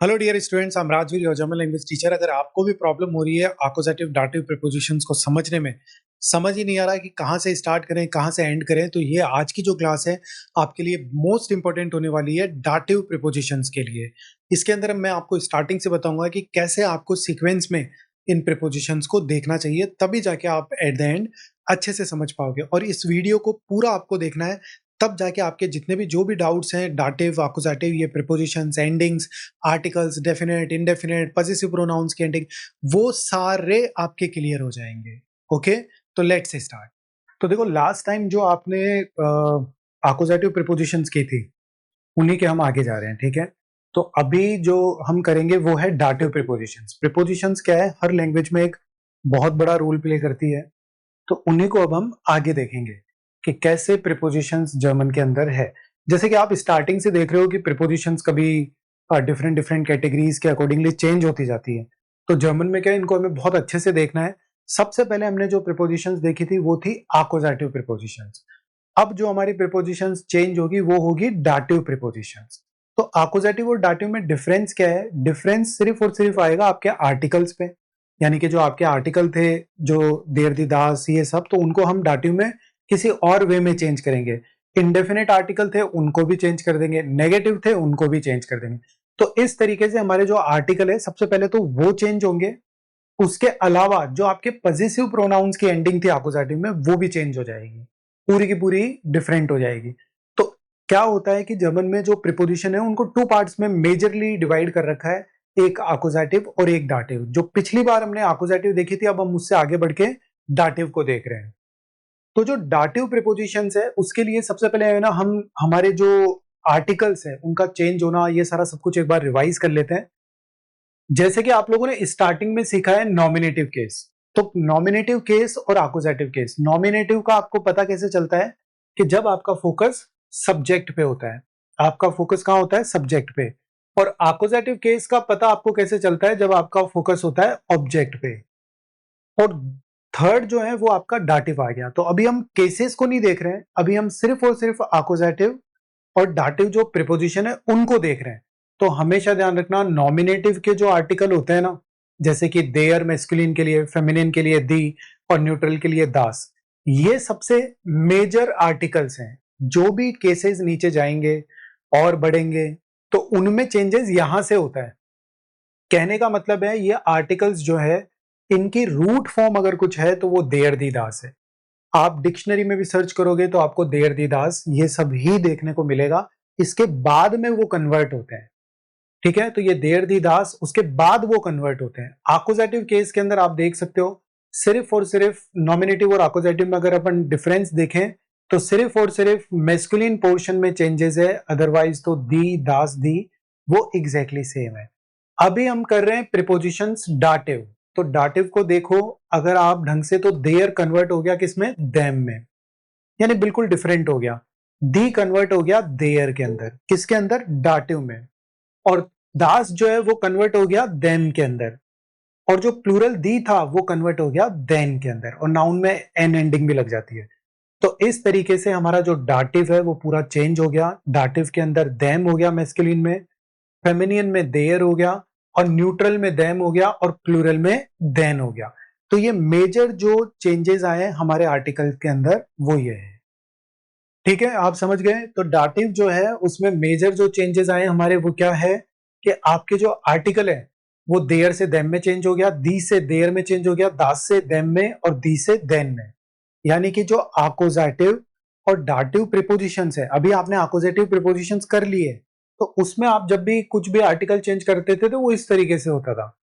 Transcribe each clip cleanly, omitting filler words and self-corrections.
Hello dear students, I am Rajveer, your German language teacher. अगर आपको भी प्रॉब्लम हो रही है अक्यूजेटिव दाटिव प्रीपोजिशंस को समझने में, समझ ही नहीं आ रहा है कि कहाँ से स्टार्ट करें कहाँ से एंड करें, तो ये आज की जो क्लास है आपके लिए मोस्ट इंपॉर्टेंट होने वाली है दाटिव प्रीपोजिशंस के लिए। इसके अंदर मैं आपको स्टार्टिंग से बताऊंगा कि कैसे आपको सीक्वेंस में इन प्रीपोजिशंस को देखना चाहिए, तभी जाके आप एट द एंड अच्छे से समझ पाओगे। और इस वीडियो को पूरा आपको देखना है, तब जाके आपके जितने भी जो भी डाउट्स हैं दाटिव अक्यूजेटिव, ये prepositions, endings, articles, definite, indefinite, possessive pronouns की एंडिंग, वो सारे आपके क्लियर हो जाएंगे। ओके, तो लेट्स स्टार्ट। तो देखो, लास्ट टाइम जो आपने अक्यूजेटिव प्रीपोजिशंस की थी, उन्हीं के हम आगे जा रहे हैं। ठीक है, तो अभी जो हम करेंगे वो है दाटिव प्रीपोजिशंस। प्रीपोजिशंस क्या है, हर लैंग्वेज में एक बहुत बड़ा रोल प्ले करती है, तो उन्हीं को अब हम आगे देखेंगे कि कैसे प्रीपोजिशंस जर्मन के अंदर है। जैसे कि आप स्टार्टिंग से देख रहे हो कि प्रीपोजिशंस कभी डिफरेंट डिफरेंट कैटेगरीज के अकॉर्डिंगली चेंज होती जाती है। तो जर्मन में क्या है, इनको हमें बहुत अच्छे से देखना है। सबसे पहले हमने जो प्रीपोजिशंस देखी थी वो थी अक्यूजेटिव प्रीपोजिशंस। अब जो हमारी प्रीपोजिशंस चेंज होगी वो होगी दाटिव प्रीपोजिशंस। तो अक्यूजेटिव और दाटिव में डिफरेंस क्या है? डिफरेंस सिर्फ और सिर्फ आएगा आपके आर्टिकल्स पे, यानी कि जो आपके आर्टिकल थे, जो देर दी दास, ये सब, तो उनको हम दाटिव में किसी और वे में चेंज करेंगे। इंडेफिनेट आर्टिकल थे उनको भी चेंज कर देंगे, नेगेटिव थे उनको भी चेंज कर देंगे। तो इस तरीके से हमारे जो आर्टिकल है, सबसे पहले तो वो चेंज होंगे। उसके अलावा जो आपके पजेसिव प्रोनाउंस की एंडिंग थी अक्यूजेटिव में, वो भी चेंज हो जाएगी, पूरी की पूरी डिफरेंट हो जाएगी। तो क्या होता है कि जर्मन में जो प्रीपोजिशन है उनको टू पार्ट्स में मेजरली डिवाइड कर रखा है, एक अक्यूजेटिव और एक दाटिव। जो पिछली बार हमने अक्यूजेटिव देखी थी, अब हम उससे आगे बढ़ के दाटिव को देख रहे हैं। तो जो दाटिव प्रीपोजिशंस है उसके लिए सबसे पहले है ना, हम हमारे जो आर्टिकल्स है उनका चेंज होना, ये सारा सब कुछ एक बार रिवाइज कर लेते हैं। जैसे कि आप लोगों ने स्टार्टिंग में सीखा है नॉमिनेटिव केस। तो नॉमिनेटिव केस और अक्यूजेटिव केस, नॉमिनेटिव का आपको पता कैसे चलता है कि जब आपका फोकस सब्जेक्ट पे होता है। आपका फोकस कहां होता है? सब्जेक्ट पे। और अक्यूजेटिव केस का पता आपको कैसे चलता है? जब आपका फोकस होता है ऑब्जेक्ट पे। और थर्ड जो है वो आपका दाटिव आ गया। तो अभी हम केसेस को नहीं देख रहे हैं, अभी हम सिर्फ और सिर्फ अक्यूजेटिव और दाटिव जो प्रीपोजिशन है उनको देख रहे हैं। तो हमेशा ध्यान रखना, नॉमिनेटिव के जो आर्टिकल होते हैं ना, जैसे कि देयर मेस्कुलिन के लिए, फेमिनिन के लिए दी, और न्यूट्रल के लिए दास, ये सबसे मेजर आर्टिकल्स हैं। जो भी केसेस नीचे जाएंगे और बढ़ेंगे तो उनमें चेंजेस यहां से होता है। कहने का मतलब है, ये आर्टिकल्स जो है, इनकी रूट फॉर्म अगर कुछ है तो वो देयर दी दास है। आप डिक्शनरी में भी सर्च करोगे तो आपको देयर दी दास ये सब ही देखने को मिलेगा। इसके बाद में वो कन्वर्ट होते हैं। ठीक है, तो ये देयर दी दास, उसके बाद वो कन्वर्ट होते हैं। अक्यूजेटिव केस के अंदर आप देख सकते हो, सिर्फ और सिर्फ नॉमिनेटिव और अक्यूजेटिव में अगर अपन डिफरेंस देखें तो सिर्फ और सिर्फ मेस्कुलिन पोर्शन में चेंजेस है, अदरवाइज तो दी, दास, दी वो एग्जैक्टली सेम है। अभी हम कर रहे हैं प्रीपोजिशंस दाटिव। तो दाटिव को देखो अगर आप ढंग से, तो देयर कन्वर्ट हो गया किसमें? देम में, यानी बिल्कुल डिफरेंट हो गया। दी कन्वर्ट हो गया देयर के अंदर, किसके अंदर? दाटिव में। और दास जो है वो कन्वर्ट हो गया देम के अंदर। और जो प्लूरल दी था वो कन्वर्ट हो गया देन के अंदर। और नाउन में एन एंडिंग भी लग जाती है। तो इस तरीके से हमारा जो दाटिव है वो पूरा चेंज हो गया। दाटिव के अंदर देम हो गया मैस्कुलिन में, फेमिनियन में देयर हो गया, और न्यूट्रल में देम हो गया, और प्लूरल में देन हो गया। तो ये मेजर जो चेंजेस आए हमारे आर्टिकल के अंदर वो ये है। ठीक है, आप समझ गए? तो दाटिव जो है उसमें मेजर जो चेंजेस आए हमारे वो क्या है कि आपके जो आर्टिकल है वो देयर से देम में चेंज हो गया, दी से देयर में चेंज हो गया, दास से देम में, और दी से देन में। यानी कि जो अक्यूजेटिव और दाटिव प्रीपोजिशंस है, अभी आपने अक्यूजेटिव प्रीपोजिशंस कर लिए, तो उसमें आप जब भी कुछ भी आर्टिकल चेंज करते थे तो वो इस तरीके से होता था।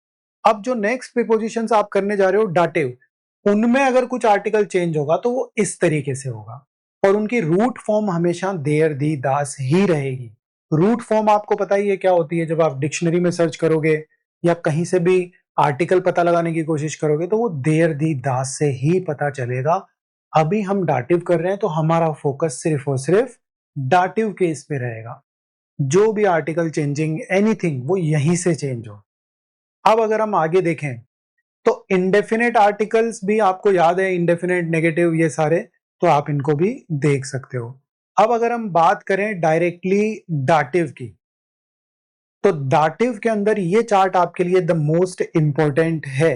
अब जो नेक्स्ट प्रीपोजिशंस आप करने जा रहे हो दाटिव, उनमें अगर कुछ आर्टिकल चेंज होगा तो वो इस तरीके से होगा। और उनकी रूट फॉर्म हमेशा देयर, दी, दास ही रहेगी। रूट फॉर्म आपको पता ही है क्या होती है। जब आप डिक्शनरी में सर्च करोगे या कहीं से भी आर्टिकल पता लगाने की कोशिश करोगे तो वो देयर, दी, दास से ही पता चलेगा। अभी हम दाटिव कर रहे हैं तो हमारा फोकस सिर्फ और सिर्फ दाटिव केस पे रहेगा। जो भी आर्टिकल चेंजिंग एनीथिंग वो यहीं से चेंज हो। अब अगर हम आगे देखें तो इंडेफिनेट आर्टिकल्स भी आपको याद है, इंडेफिनेट, नेगेटिव, ये सारे, तो आप इनको भी देख सकते हो। अब अगर हम बात करें डायरेक्टली दाटिव की, तो दाटिव के अंदर ये चार्ट आपके लिए द मोस्ट इंपॉर्टेंट है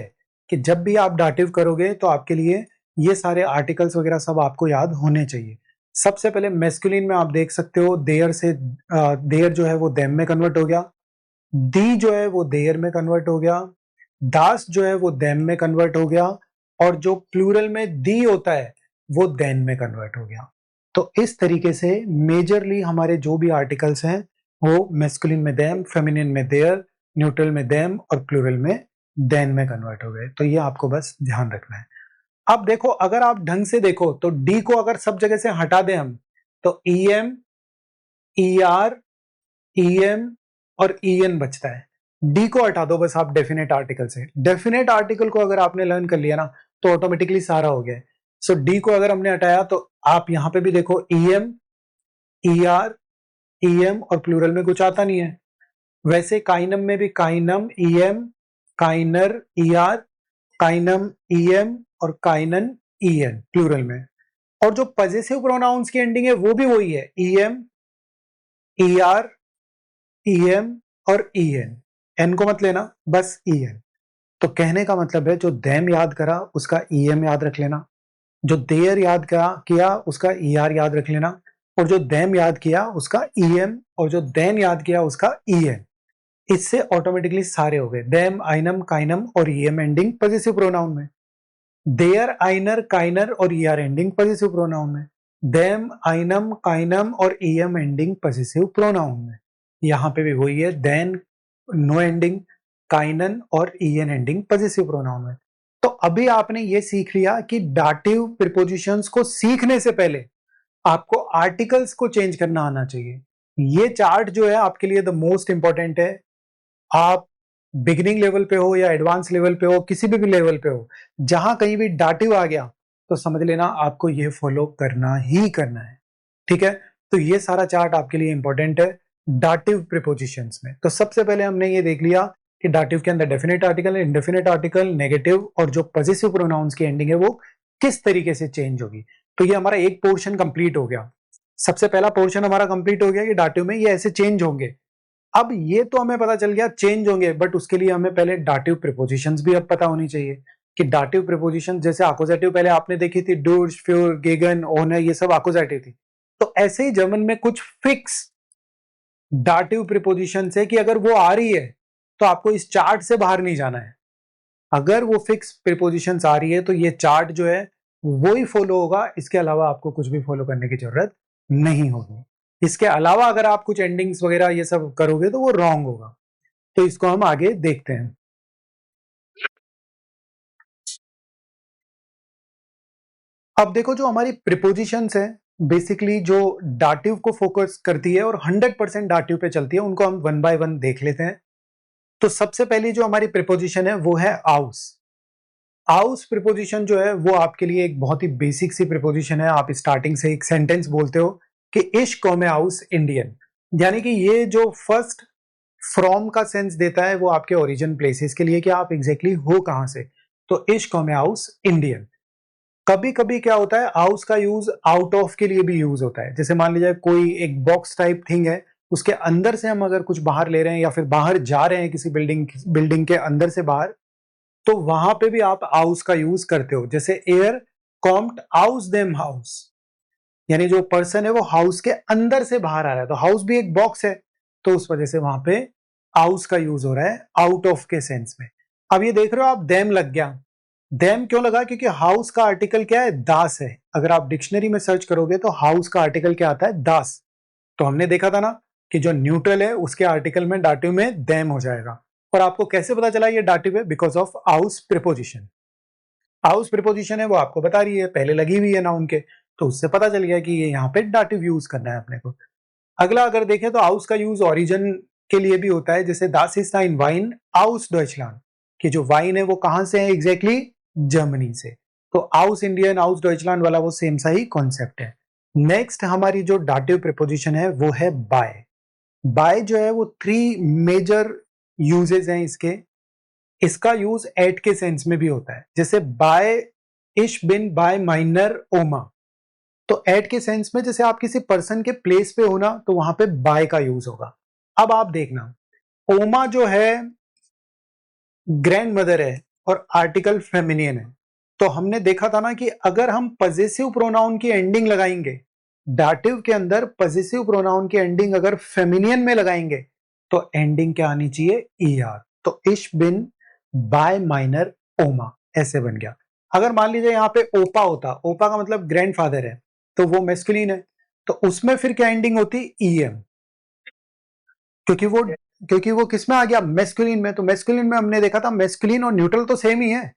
कि जब भी आप दाटिव करोगे तो आपके लिए ये सारे आर्टिकल्स वगैरह सब आपको याद होने चाहिए। सबसे पहले मैस्कुलिन में आप देख सकते हो देयर से देयर जो है वो देम में कन्वर्ट हो गया, दी जो है वो देयर में कन्वर्ट हो गया, दास जो है वो देम में कन्वर्ट हो गया, और जो प्लूरल में दी होता है वो देन में कन्वर्ट हो गया। तो इस तरीके से मेजरली हमारे जो भी आर्टिकल्स हैं वो मैस्कुलिन में देम, फेमिनिन में देयर, न्यूट्रल में देम और प्लूरल में देन में कन्वर्ट हो गए। तो ये आपको बस ध्यान रखना है। अब देखो, अगर आप ढंग से देखो तो डी को अगर सब जगह से हटा दें हम, तो ईएम, ईआर, ईएम और ईएन बचता है। डी को हटा दो बस आप डेफिनेट आर्टिकल से। डेफिनेट आर्टिकल को अगर आपने लर्न कर लिया ना तो ऑटोमेटिकली सारा हो गया। सो डी को अगर हमने हटाया तो आप यहां पे भी देखो ईएम, ईआर, ईएम और प्लूरल में कुछ आता नहीं है। वैसे काइनम में भी काइनम, ईएम, काइनर, ईआर, काइनम, ईएम और काइनन, ईएन प्लूरल में। और जो पजेसिव प्रोनाउंस की एंडिंग है वो भी वही है, ईएम, ईआर, ईएम और ईएन। एन को मत लेना, बस ईएन। तो कहने का मतलब है जो देम याद करा उसका ईएम याद रख लेना, जो देयर याद किया उसका ईआर याद रख लेना, और जो देम याद किया उसका ईएम, और जो देन याद किया उसका ईएन। इससे ऑटोमेटिकली सारे हो गए, देम, आइनम, काइनम और ईएम एंडिंग पजेसिव प्रोनाउन में, देयर, आइनर, काइनर और ईआर एंडिंग पजेसिव प्रोनाउन में, देम, आइनम, काइनम और ईएम एंडिंग पजेसिव प्रोनाउन में। यहां पे भी वही है, देन, नो एंडिंग, काइनन और ईएन एंडिंग पजेसिव प्रोनाउन में। तो अभी आपने ये सीख लिया कि डाटिव प्रीपोजिशंस को सीखने से पहले आपको आर्टिकल्स को चेंज करना आना चाहिए। ये चार्ट जो है आपके लिए द मोस्ट इंपॉर्टेंट है। आप बिगिनिंग लेवल पे हो या एडवांस लेवल पे हो, किसी भी लेवल पे हो, जहां कहीं भी डाटिव आ गया तो समझ लेना आपको ये फॉलो करना ही करना है। ठीक है, तो ये सारा चार्ट आपके लिए इंपॉर्टेंट है डाटिव प्रीपोजिशंस में। तो सबसे पहले हमने ये देख लिया कि डाटिव के अंदर definite article, indefinite article, negative और जो पॉजिटिव प्रोनाउंस की एंडिंग है वो किस तरीके से चेंज होगी। तो ये हमारा एक पोर्शन कंप्लीट हो गया। सबसे पहला पोर्शन हमारा कंप्लीट हो गया कि डाटिव में ये ऐसे चेंज होंगे। अब ये तो हमें पता चल गया चेंज होंगे, बट उसके लिए हमें पहले डाटिव प्रीपोजिशंस भी अब पता होनी चाहिए कि डाटिव प्रीपोजिशन, जैसे अकुजेटिव पहले आपने देखी थी, डूर्स, फ्यूर, गेगन, ओनर, ये सब अकुजेटिव थी। तो ऐसे ही जर्मन में कुछ फिक्स डाटिव प्रीपोजिशन है कि अगर वो आ रही है तो आपको इस चार्ट से बाहर नहीं जाना है। अगर वो फिक्स प्रीपोजिशंस आ रही है तो ये चार्ट जो है वो ही फॉलो होगा, इसके अलावा आपको कुछ भी फॉलो करने की जरूरत नहीं होगी। इसके अलावा अगर आप कुछ एंडिंग्स वगैरह ये सब करोगे तो वो रॉन्ग होगा। तो इसको हम आगे देखते हैं। अब देखो, जो हमारी प्रीपोजिशंस है बेसिकली जो डाटिव को फोकस करती है और 100% डाटिव पे चलती है, उनको हम वन बाय वन देख लेते हैं। तो सबसे पहली जो हमारी प्रीपोजिशन है वो है आउस। आउस प्रीपोजिशन जो है वो आपके लिए एक बहुत ही बेसिक सी प्रीपोजिशन है। आप स्टार्टिंग से एक सेंटेंस बोलते हो कि इश्क में आउस इंडियन, यानी कि ये जो फर्स्ट फ्रॉम का सेंस देता है वो आपके ओरिजिन प्लेसेस के लिए कि आप एग्जैक्टली हो कहां से। तो इश्क में आउस इंडियन। कभी कभी क्या होता है, आउस का यूज आउट ऑफ के लिए भी यूज होता है। जैसे मान लीजिए कोई एक बॉक्स टाइप थिंग है, उसके अंदर से हम अगर कुछ बाहर ले रहे हैं या फिर बाहर जा रहे हैं किसी बिल्डिंग के अंदर से बाहर, तो वहां पे भी आप आउस का यूज करते हो। जैसे एयर कॉम्ड आउस देम हाउस, यानी जो पर्सन है वो हाउस के अंदर से बाहर आ रहा है, तो हाउस भी एक बॉक्स है, तो उस वजह से वहां पे आउस का यूज हो रहा है आउट ऑफ के सेंस में। अब ये देख रहे हो आप, देम लग गया। देम क्यों लगा? क्योंकि हाउस का आर्टिकल क्या है? दास है। अगर आप डिक्शनरी में सर्च करोगे तो हाउस का आर्टिकल क्या आता है? दास। तो हमने देखा था ना कि जो न्यूट्रल है उसके आर्टिकल में डाटिव में देम हो जाएगा। और आपको कैसे पता चला ये डाटिव है? बिकॉज ऑफ आउस प्रीपोजिशन। आउस प्रीपोजिशन है वो आपको बता रही है, पहले लगी हुई है नाउन के, तो उससे पता चल गया कि ये यहाँ पे डाटिव यूज करना है अपने को। अगला अगर देखें तो आउस का यूज ओरिजिन के लिए भी होता है। जैसे दास इज नाइन वाइन आउस डॉइचलैंड, कि जो वाइन है वो कहां से है? एग्जैक्टली जर्मनी से। तो आउस इंडियन, आउस डॉइचलैंड वाला वो सेम सा ही कॉन्सेप्ट है। नेक्स्ट हमारी जो डाटिव प्रीपोजिशन है वो है बाय। बाय जो है वो थ्री मेजर यूजेस हैं इसके। इसका यूज एट के सेंस में भी होता है। जैसे बाय इश बिन बाय माइनर ओमा, तो एट के सेंस में जैसे आप किसी पर्सन के प्लेस पे हो ना, तो वहां पे बाय का यूज होगा। अब आप देखना, ओमा जो है ग्रैंड मदर है और आर्टिकल फेमिनियन है। तो हमने देखा था ना कि अगर हम पजेसिव प्रोनाउन की एंडिंग लगाएंगे, डाटिव के अंदर पजेसिव प्रोनाउन की एंडिंग अगर फेमिनियन में लगाएंगे तो एंडिंग क्या आनी चाहिए, ईआर। तो इश बिन बाय माइनर ओमा ऐसे बन गया। अगर मान लीजिए यहाँ पे ओपा होता, ओपा का मतलब ग्रैंडफादर है, तो वो मेस्कुलिन है, तो उसमें फिर क्या एंडिंग होती, ईएम, क्योंकि वो किस में आ गया, मेस्कुलिन में। तो मेस्कुलिन में हमने देखा था मेस्कुलिन और न्यूट्रल तो सेम ही है,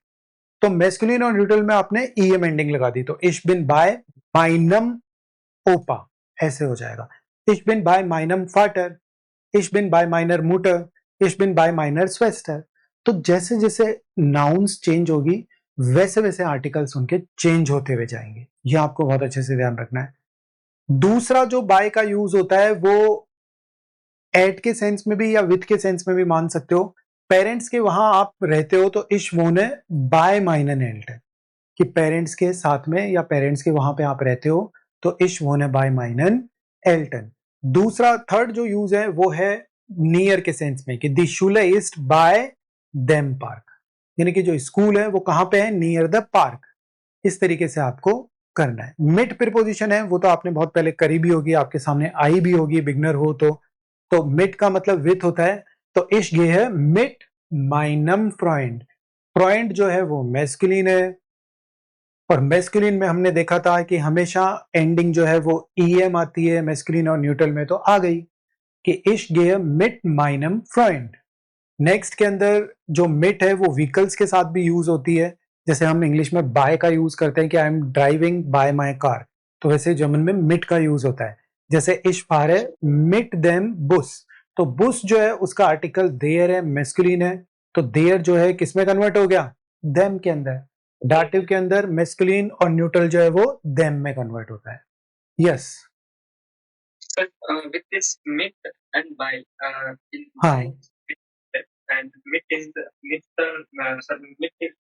तो मेस्कुलिन और न्यूट्रल में आपने ईएम एंडिंग लगा दी, तो इश बिन बाय माइनम ओपा ऐसे हो जाएगा। इश बिन बाय माइनम फाटर, इश बिन बाय माइनर मुटर, इश बिन बाय माइनर स्वेस्टर। तो जैसे जैसे नाउन्स चेंज होगी वैसे वैसे आर्टिकल्स उनके चेंज होते हुए जाएंगे, ये आपको बहुत अच्छे से ध्यान रखना है। दूसरा जो बाय का यूज होता है वो एट के सेंस में भी या विथ के सेंस में भी मान सकते हो। पेरेंट्स के वहां आप रहते हो तो इश वोने बाय माइनन एल्ट, कि पेरेंट्स के साथ में या पेरेंट्स के वहां पे आप रहते हो तो इश वोने बाय माइनन एल्टन। दूसरा थर्ड जो यूज है वो है नियर के सेंस में, कि दी शुले इज बाय देम पार्क, यानी कि जो स्कूल है वो कहां पे है, नियर द पार्क। इस तरीके से आपको करना है। मिड प्रीपोजिशन है वो तो आपने बहुत पहले करी भी होगी, आपके सामने आई भी होगी बिगनर हो तो मिड का मतलब विथ होता है, तो इश ये है मिट माइनम फ्रॉइंड। फ्रॉइंड जो है वो मेस्कुलिन है, और मेस्कुलिन में हमने देखा था कि हमेशा एंडिंग जो है वो ईएम आती है मेस्कुलिन और न्यूट्रल में, तो आ गई कि इश गे मिट माइनम फ्रॉइंड। नेक्स्ट के अंदर जो मिट है वो व्हीकल्स के साथ भी यूज होती है, जैसे हम इंग्लिश में बाय का यूज करते हैं कि I am driving bye my car, तो वैसे जर्मन में मिट का यूज होता है। जैसे इश फार है मिट देम बुस, तो बुस जो है उसका आर्टिकल देयर है, मेस्कुलिन है, तो देयर जो है किसमें कन्वर्ट हो गया, देम के अंदर। डाटिव के अंदर मेस्कुलिन और न्यूट्रल जो है वो देम में कन्वर्ट होता है। Yes, But with this myth and by in हाँ and myth is the myth myth is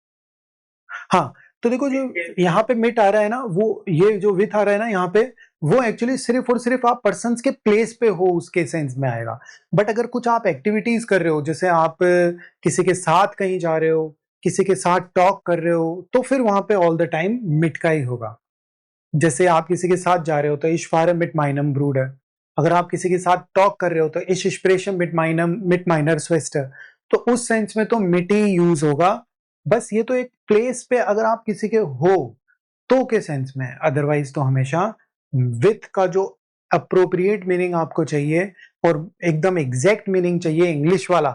हाँ, तो देखो जो यहाँ पे मिट आ रहा है ना, वो ये जो विथ आ रहा है ना यहाँ पे, वो एक्चुअली सिर्फ और सिर्फ आप पर्सन के प्लेस पे हो उसके सेंस में आएगा। बट अगर कुछ आप एक्टिविटीज कर रहे हो, जैसे आप किसी के साथ कहीं जा रहे हो, किसी के साथ टॉक कर रहे हो, तो फिर वहां पे ऑल द टाइम मिट का ही होगा। जैसे आप किसी के साथ जा रहे हो तो इश फार मिट माइनम ब्रूड है, अगर आप किसी के साथ टॉक कर रहे हो तो इश स्प्रेशन मिट माइनर स्वेस्टर, तो उस सेंस में तो मिट ही यूज होगा। बस ये तो एक प्लेस पे अगर आप किसी के हो तो के सेंस में, अदरवाइज तो हमेशा विथ का जो अप्रोप्रिएट मीनिंग आपको चाहिए और एकदम एग्जैक्ट मीनिंग चाहिए इंग्लिश वाला,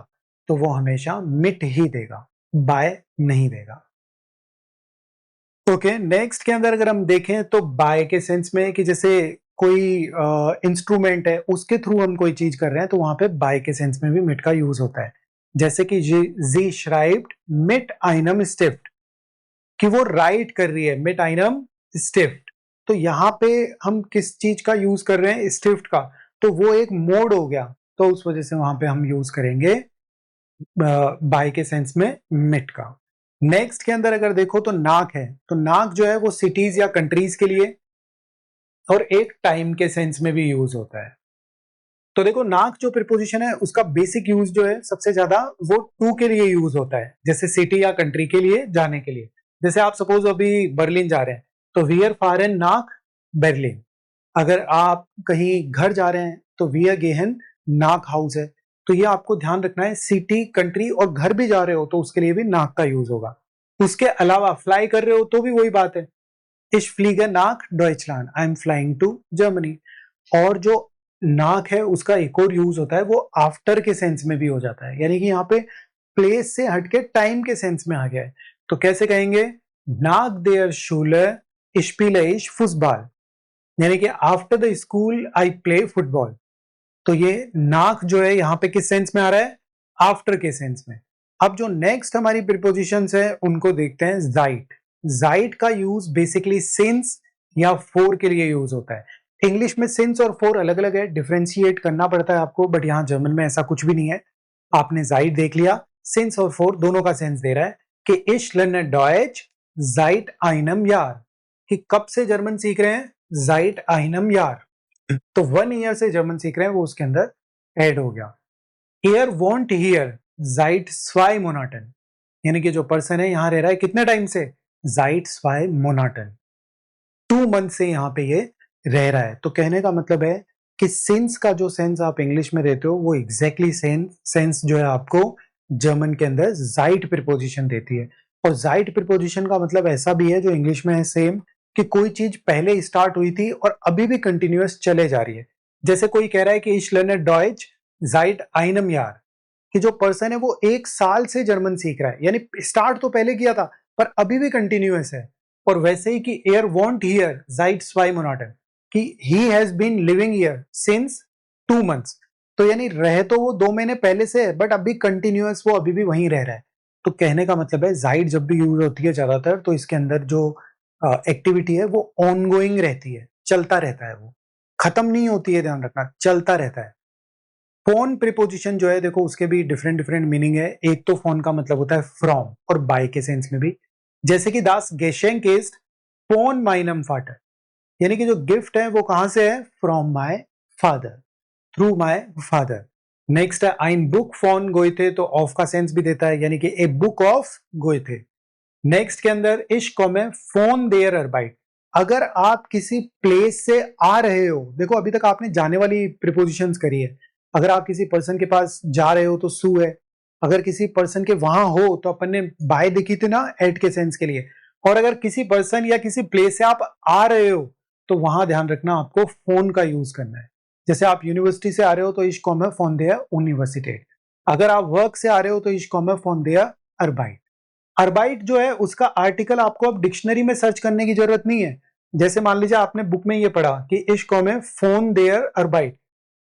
तो वो हमेशा मिट ही देगा, बाय नहीं देगा। ओके, नेक्स्ट के अंदर अगर हम देखें तो बाय के सेंस में कि जैसे कोई इंस्ट्रूमेंट है उसके थ्रू हम कोई चीज कर रहे हैं, तो वहां पे बाय के सेंस में भी मिट का यूज होता है। जैसे कि जी श्राइब्ड मिट आइनम स्टिफ्ट, कि वो राइट कर रही है मिट आइनम स्टिफ्ट, तो यहाँ पे हम किस चीज का यूज कर रहे हैं, स्टिफ्ट का, तो वो एक मोड हो गया, तो उस वजह से वहां पे हम यूज करेंगे बाय के सेंस में मिट का। नेक्स्ट के अंदर अगर देखो तो नाक है, तो नाक जो है वो सिटीज या कंट्रीज के लिए और एक टाइम के सेंस में भी यूज होता है। तो देखो नाक जो प्रिपोजिशन है उसका बेसिक यूज जो है सबसे ज्यादा वो टू के लिए यूज होता है, जैसे सिटी या कंट्री के लिए जाने के लिए। जैसे आप सपोज अभी बर्लिन जा रहे हैं तो वियर फारेन नाक बर्लिन। अगर आप कहीं घर जा रहे हैं तो वियर गेहन नाक हाउस है। तो ये आपको ध्यान रखना है, सिटी कंट्री और घर भी जा रहे हो तो उसके लिए भी नाक का यूज होगा। उसके अलावा फ्लाई कर रहे हो तो भी वही बात है, इश फ्लीगे नाक डॉइचलैंड, I am flying to Germany. और जो नाक है उसका एक और यूज होता है वो आफ्टर के सेंस में भी हो जाता है, यानी कि यहाँ पे प्लेस से हटके टाइम के सेंस में आ गया है। तो कैसे कहेंगे, नाक देयर शूले इश्पीले इश फुटबॉल, यानी कि after the school I play football. तो ये नाक जो है यहाँ पे किस सेंस में आ रहा है, आफ्टर के सेंस में। अब जो नेक्स्ट हमारी प्रीपोजिशंस है उनको देखते हैं। जाइट, जाइट का यूज बेसिकली सिंस या फोर के लिए यूज होता है। इंग्लिश में सिंस और फोर अलग अलग है, डिफ्रेंशिएट करना पड़ता है आपको, बट यहाँ जर्मन में ऐसा कुछ भी नहीं है। आपने जाइट देख लिया, सिंस और फोर दोनों का सेंस दे रहा है कि इश लर्न डॉयच जाइट आइनम यार, कि कब से जर्मन सीख रहे हैं, जाइट आइनम यार, तो 1 ईयर से जर्मन सीख रहे हैं वो उसके अंदर ऐड हो गया। एयर वॉन्ट हियर जाइट स्वाई मोनाटन, यानी कि जो पर्सन है यहां रह रहा है कितने टाइम से, जाइट स्वाई मोनाटन, 2 मंथ से यहाँ पे ये रह रहा है। तो कहने का मतलब है कि सिंस का जो सेंस आप इंग्लिश में देते हो वो एग्जैक्टली सेंस जो है आपको जर्मन के अंदर जाइट प्रीपोजिशन देती है। और जाइट प्रीपोजिशन का मतलब ऐसा भी है जो इंग्लिश में है सेम, कि कोई चीज पहले स्टार्ट हुई थी और अभी भी कंटिन्यूअस चले जा रही है। जैसे कोई कह रहा है कि इश लर्ने डॉयच जाइट आइनम यार, कि जो पर्सन है वो 1 साल से जर्मन सीख रहा है, यानी स्टार्ट तो पहले किया था पर अभी भी कंटिन्यूअस है। और वैसे ही कि एयर वॉन्ट हियर जाइट स्वाई मोनाटन, कि he has been living here since 2 months, तो यानी रहे तो वो 2 महीने पहले से है बट अभी कंटिन्यूअस वो अभी भी वहीं रह रहा है। तो कहने का मतलब है जाइट जब भी यूज होती है ज्यादातर तो इसके अंदर जो एक्टिविटी है वो ऑनगोइंग रहती है, चलता रहता है, वो खत्म नहीं होती है, ध्यान रखना, चलता रहता है। फोन प्रीपोजिशन जो है देखो उसके भी डिफरेंट डिफरेंट मीनिंग है। एक तो फोन का मतलब होता है फ्रॉम और बाय के सेंस में भी, जैसे कि दास गेशेंक इज फोन माइनम फाटर, यानी कि जो गिफ्ट है वो कहां से है, from my father, through my father. Next है आइन बुक फॉन गोइथे, तो ऑफ का सेंस भी देता है, यानी कि ए बुक ऑफ गोइथे। नेक्स्ट के अंदर इश्क में फोन देयर अरबाइट, अगर आप किसी प्लेस से आ रहे हो, देखो अभी तक आपने जाने वाली प्रिपोजिशंस करी है, अगर आप किसी पर्सन के पास जा रहे हो तो सू है, अगर किसी पर्सन के वहां हो तो अपन ने बाय देखी थी ना एट के सेंस के लिए, और अगर किसी पर्सन या किसी प्लेस से आप आ रहे हो तो वहां ध्यान रखना आपको फोन का यूज करना है। जैसे आप यूनिवर्सिटी से आ रहे हो तो इश्क में फोन देयर यूनिवर्सिटेट, अगर आप वर्क से आ रहे हो तो इश्क में फोन देयर अरबाइट। अर्बाइट जो है उसका आर्टिकल आपको अब डिक्शनरी में सर्च करने की जरूरत नहीं है। जैसे मान लीजिए आपने बुक में ये पढ़ा कि इश्क में फोन देयर अर्बाइट,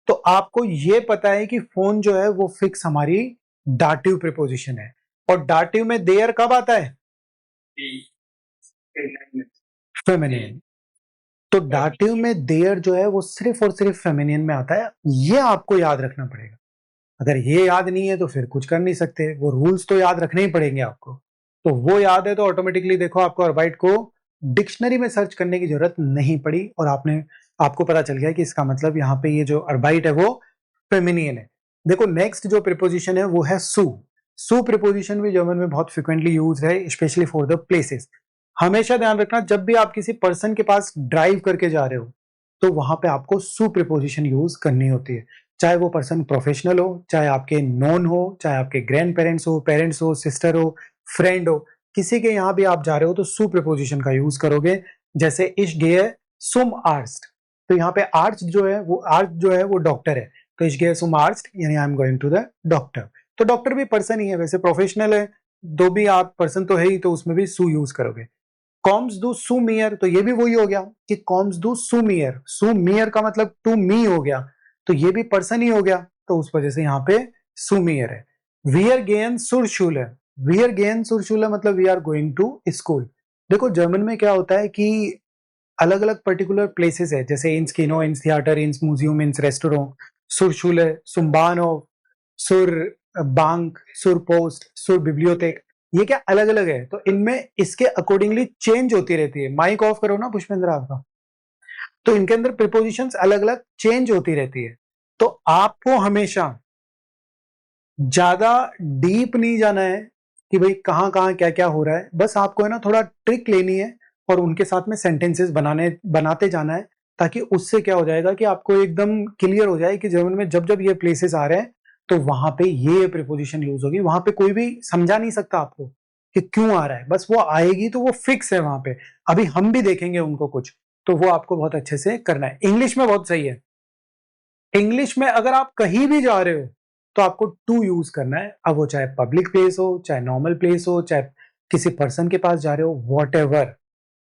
तो आपको ये पता है कि फोन जो है वो फिक्स हमारी डाटिव प्रीपोजिशन है। और डाटिव में देयर कब आता है, फेमिनिन। तो डाटिव में देयर जो है वो सिर्फ और सिर्फ फेमिनिन में आता है, ये आपको याद रखना पड़ेगा। अगर ये याद नहीं है तो फिर कुछ कर नहीं सकते, वो रूल्स तो याद रखने ही पड़ेंगे आपको। तो वो याद है तो ऑटोमेटिकली देखो आपको अर्बाइट को डिक्शनरी में सर्च करने की जरूरत नहीं पड़ी, और आपको पता चल गया कि इसका मतलब यहाँ पे ये जो अर्बाइट है वो फेमिनियन है। देखो नेक्स्ट जो प्रिपोजिशन है वो है सू। सू प्रिपोजिशन भी जर्मन में बहुत फ्रिक्वेंटली यूज है, स्पेशली फॉर द प्लेसेस। हमेशा ध्यान रखना जब भी आप किसी पर्सन के पास ड्राइव करके जा रहे हो तो वहां पे आपको सू प्रिपोजिशन यूज करनी होती है, चाहे वो पर्सन प्रोफेशनल हो, चाहे आपके नॉन हो, चाहे आपके ग्रैंड पेरेंट्स हो, सिस्टर हो, फ्रेंड हो, किसी के यहाँ भी आप जा रहे हो तो सू प्रिपोजिशन का यूज करोगे। जैसे इश गे सुम आर्स्ट, तो यहाँ पे आर्स्ट जो है वो डॉक्टर है, तो इश गे सुम आर्स्ट यानी I am going to the doctor. तो डॉक्टर भी पर्सन ही है, वैसे प्रोफेशनल है, दो भी आप पर्सन तो है ही, तो उसमें भी सू यूज करोगे। कॉम्स डू सू मियर, तो ये भी वही हो गया कि कॉम्स डू सू मियर, सू मियर का मतलब टू मी हो गया, तो ये भी पर्सन ही हो गया, तो उस वजह से यहाँ पे सू मियर है। वियर गेन सुरशूल, वियर गेन सुरशूल मतलब we are going to school. देखो जर्मन में क्या होता है कि अलग अलग पर्टिकुलर प्लेसेस है, जैसे इंस किनो, इंस थिएटर, इंस म्यूजियम, इंस रेस्टोरेंट, सुरशूले, सुम्बानो, सुर बैंक, सुर पोस्ट, सुर बिब्लियोथेक, ये क्या अलग अलग है, तो इनमें इसके अकॉर्डिंगली चेंज होती रहती है। माइक ऑफ करो ना पुष्पेंद्र आपका। तो इनके अंदर प्रिपोजिशंस अलग अलग चेंज होती रहती है। तो आपको हमेशा ज्यादा डीप नहीं जाना है कि भाई कहाँ कहाँ क्या क्या हो रहा है, बस आपको है ना थोड़ा ट्रिक लेनी है और उनके साथ में सेंटेंसेस बनाते जाना है, ताकि उससे क्या हो जाएगा कि आपको एकदम क्लियर हो जाए कि जर्मन में जब जब ये प्लेसेस आ रहे हैं तो वहां पे ये प्रिपोजिशन यूज होगी। वहां पे कोई भी समझा नहीं सकता आपको कि क्यों आ रहा है, बस वो आएगी तो वो फिक्स है वहां पे। अभी हम भी देखेंगे उनको कुछ, तो वो आपको बहुत अच्छे से करना है। इंग्लिश में बहुत सही है, इंग्लिश में अगर आप कहीं भी जा रहे हो तो आपको टू यूज करना है, अब वो चाहे पब्लिक प्लेस हो, चाहे नॉर्मल प्लेस हो, चाहे किसी पर्सन के पास जा रहे हो, वॉट एवर,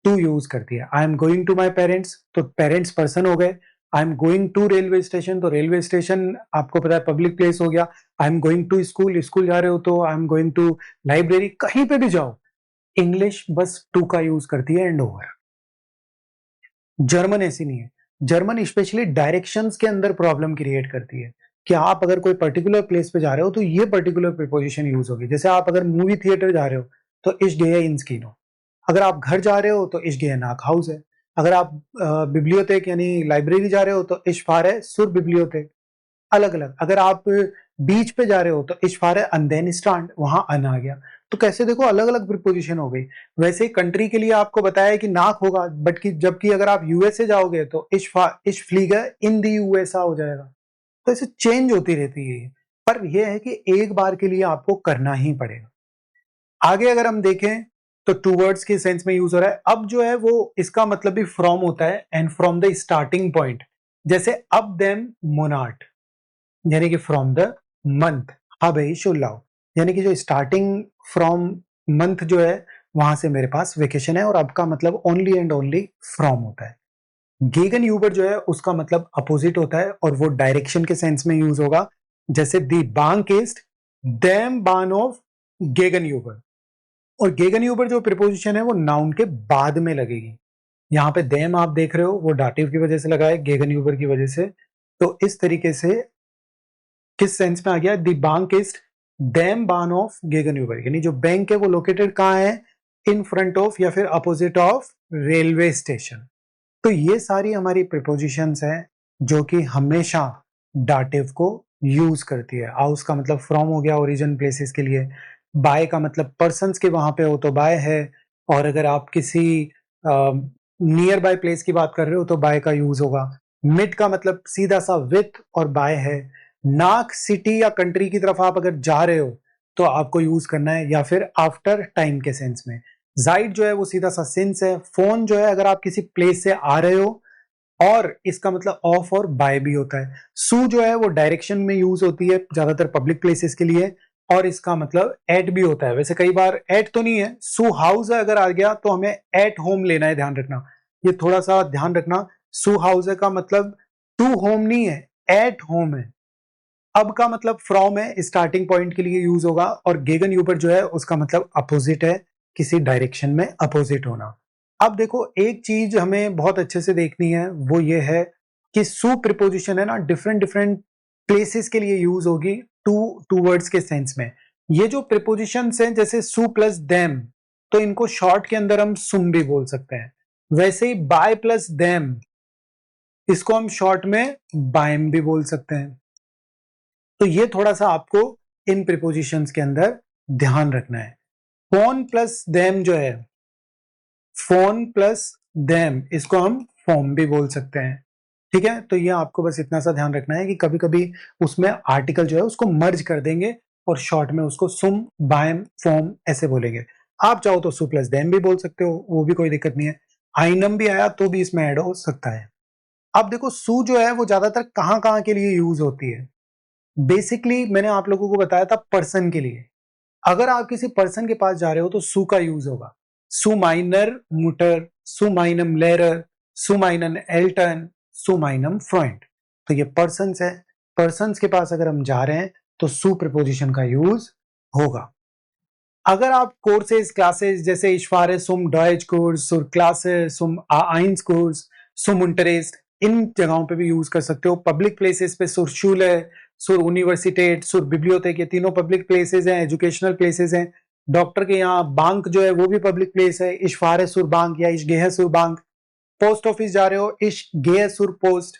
टू यूज करती है। I am going to my parents, तो पेरेंट्स पर्सन हो गए। I am going to railway station, तो रेलवे स्टेशन आपको पता है पब्लिक प्लेस हो गया। I am going to school, school जा रहे हो तो I am going to library, कहीं पे भी जाओ इंग्लिश बस टू का यूज करती है, एंड ओवर। जर्मन ऐसी नहीं है, जर्मन स्पेशली डायरेक्शंस के अंदर प्रॉब्लम क्रिएट करती है कि आप अगर कोई पर्टिकुलर प्लेस पे जा रहे हो तो ये पर्टिकुलर प्रिपोजिशन यूज होगी। जैसे आप अगर मूवी थिएटर जा रहे हो तो इश गेय इन स्कीनो, अगर आप घर जा रहे हो तो इश गेय नाक हाउस है, अगर आप बिब्लियोथेक यानी लाइब्रेरी जा रहे हो तो इश फार है सुर बिब्लियोथेक, अलग अलग। अगर आप बीच पे जा रहे हो तो इश फार अन देन स्टैंड, वहां अन आ गया। तो कैसे देखो अलग अलग प्रिपोजिशन हो गई। वैसे कंट्री के लिए आपको बताया कि नाक होगा, बट कि जबकि अगर आप यूएसए जाओगे तो इश फ्लीगर इन दी यूएसए हो जाएगा। तो ऐसे चेंज होती रहती है। पर यह है कि एक बार के लिए आपको करना ही पड़ेगा। आगे अगर हम देखें तो टूवर्ड्स के सेंस में यूज हो रहा है। अब जो है वो इसका मतलब भी फ्रॉम होता है, and from the starting point. जैसे अब देम मोनाट, यानी कि फ्रॉम द मंथ। हब है शुल्लाओ, यानी कि जो स्टार्टिंग फ्रॉम मंथ जो है वहां से मेरे पास वेकेशन है, और अब का मतलब ओनली एंड ओनली फ्रॉम होता है। गेगन यूबर जो है उसका मतलब अपोजिट होता है, और वो डायरेक्शन के सेंस में यूज होगा। जैसे दी बांकेस्ट दैम बान ऑफ गेगन यूबर। और गेगन यूबर जो प्रिपोजिशन है वो नाउन के बाद में लगेगी। यहाँ पे देम आप देख रहे हो वो डाटिव की वजह से लगा है, गेगन यूबर की वजह से। तो इस तरीके से किस सेंस में आ गया, दी बैंक इज डैम बान ऑफ गेगन यूबर, यानी जो बैंक है वो लोकेटेड कहाँ है, इन फ्रंट ऑफ या फिर अपोजिट ऑफ रेलवे स्टेशन। तो ये सारी हमारी प्रिपोजिशंस हैं जो कि हमेशा डाटिव को यूज करती है। हाउस का मतलब फ्रॉम हो गया ओरिजिन प्लेसेस के लिए, बाय का मतलब पर्सन्स के वहां पे हो तो बाय है, और अगर आप किसी नियर बाय प्लेस की बात कर रहे हो तो बाय का यूज होगा। मिड का मतलब सीधा सा विथ और बाय है। नाक सिटी या कंट्री की तरफ आप अगर जा रहे हो तो आपको यूज करना है, या फिर आफ्टर टाइम के सेंस में। जाइड जो है वो सीधा सा सिंस है। फोन जो है अगर आप किसी प्लेस से आ रहे हो, और इसका मतलब ऑफ और बाय भी होता है। सू जो है वो डायरेक्शन में यूज होती है ज्यादातर पब्लिक प्लेसेस के लिए, और इसका मतलब एट भी होता है। वैसे कई बार एट तो नहीं है, सू हाउस है अगर आ गया तो हमें एट होम लेना है, ध्यान रखना। ये थोड़ा सा ध्यान रखना, सू हाउस है का मतलब टू होम नहीं है, एट होम है। अब का मतलब फ्रॉम है, स्टार्टिंग पॉइंट के लिए यूज होगा, और गेगन यूबर जो है उसका मतलब अपोजिट है, किसी डायरेक्शन में अपोजिट होना। अब देखो एक चीज हमें बहुत अच्छे से देखनी है, वो ये है कि सु प्रिपोजिशन है ना, डिफरेंट डिफरेंट प्लेसेस के लिए यूज होगी टू वर्ड्स के सेंस में। ये जो प्रिपोजिशन हैं जैसे सु प्लस देम, तो इनको शॉर्ट के अंदर हम सुम भी बोल सकते हैं। वैसे ही बाय प्लस देम, इसको हम शॉर्ट में बायम भी बोल सकते हैं। तो ये थोड़ा सा आपको इन प्रिपोजिशंस के अंदर ध्यान रखना है। फोन प्लस देम जो है, फोन प्लस देम, इसको हम फॉर्म भी बोल सकते हैं। ठीक है, तो ये आपको बस इतना सा ध्यान रखना है कि कभी कभी उसमें आर्टिकल जो है उसको मर्ज कर देंगे, और शॉर्ट में उसको सुम बायम फॉर्म ऐसे बोलेंगे। आप चाहो तो सु प्लस देम भी बोल सकते हो, वो भी कोई दिक्कत नहीं है। आइनम भी आया तो भी इसमें ऐड हो सकता है। अब देखो सु जो है वो ज्यादातर कहाँ कहाँ के लिए यूज होती है। बेसिकली मैंने आप लोगों को बताया था पर्सन के लिए। अगर आप किसी पर्सन के पास जा रहे हो तो सु का यूज होगा। सु माइनर मुटर, सु माइनम लेरर, सु माइनन एल्टन, सु माइनम फ्रॉइंड। तो ये पर्सन्स है। पर्सन्स के पास अगर हम जा रहे हैं तो सु प्रिपोजिशन का यूज होगा। अगर आप कोर्सेज क्लासेस जैसे इशफारे सुम डॉयच कोर्स, सुर क्लासेस, सुम आइंस कोर्स, सुम unterricht, इन जगहों पे भी यूज कर सकते हो। पब्लिक प्लेसेस पे सुर शूले, सुर यूनिवर्सिटेट, सुर बिब्लियोथेक, ये तीनों पब्लिक प्लेसेस हैं, एजुकेशनल प्लेसेस हैं। डॉक्टर के यहाँ बैंक जो है वो भी पब्लिक प्लेस है, इशफारे सुर बैंक या इशगेह सुर बैंक। पोस्ट ऑफिस जा रहे हो, इशगेह सुर पोस्ट।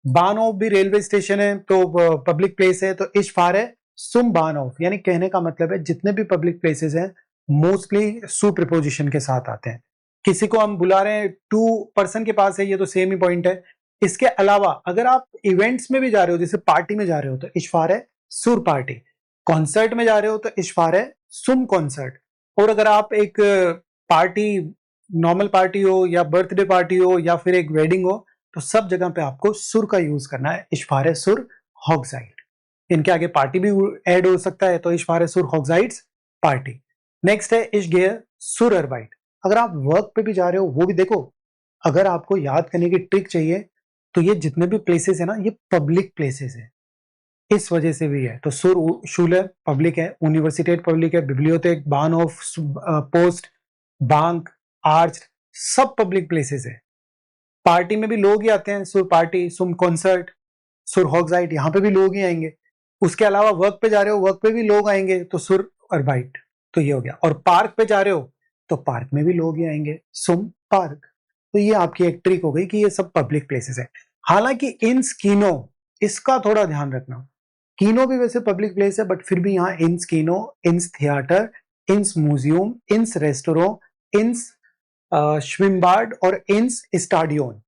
बानोफ भी रेलवे स्टेशन है तो पब्लिक प्लेस है, तो इशफार है सुम बानोफ। यानी कहने का मतलब है जितने भी पब्लिक प्लेसेस हैं मोस्टली सु प्रिपोजिशन के साथ आते हैं। किसी को हम बुला रहे हैं, टू पर्सन के पास है, ये तो सेम ही पॉइंट है। इसके अलावा अगर आप इवेंट्स में भी जा रहे हो, जैसे पार्टी में जा रहे हो तो इशफार है सुर पार्टी। कॉन्सर्ट में जा रहे हो तो इशफार है सुम कॉन्सर्ट। और अगर आप एक पार्टी, नॉर्मल पार्टी हो या बर्थडे पार्टी हो या फिर एक वेडिंग हो, तो सब जगह पे आपको सुर का यूज करना है, इशफार सुर हॉक्साइड। इनके आगे पार्टी भी ऐड हो सकता है, तो इशफार सुर हॉक्साइड्स पार्टी। नेक्स्ट है इशगेयर सुर अरबाइट। अगर आप वर्क पे भी जा रहे हो वो भी देखो, अगर आपको याद करने की ट्रिक चाहिए तो ये जितने भी प्लेसेस है ना ये पब्लिक प्लेसेस है, इस वजह से भी है। तो सुर शूले पब्लिक है, यूनिवर्सिटेट पब्लिक है, बिब्लियोथेक, बान ऑफ पोस्ट, बैंक, आर्च, सब पब्लिक प्लेसेस है। पार्टी में भी लोग ही आते हैं, सुर पार्टी, सुम कॉन्सर्ट, सुर हॉक्साइट, यहाँ पे भी लोग ही आएंगे। उसके अलावा वर्क पे जा रहे हो, वर्क पे भी लोग आएंगे, तो सुर अर्बाइट। तो ये हो गया। और पार्क पे जा रहे हो तो पार्क में भी लोग ही आएंगे, सुम पार्क। तो ये आपकी एक ट्रिक हो गई कि ये सब पब्लिक प्लेसेस है। हालांकि इन स्कीनों इसका थोड़ा ध्यान रखना। कीनो भी वैसे पब्लिक प्लेस है, बट फिर भी यहाँ इंस कीनो, इंस थिएटर, इंस म्यूजियम, इंस रेस्टोरेंट, इंस श्विम्बार्ड और इंस स्टाडियोन,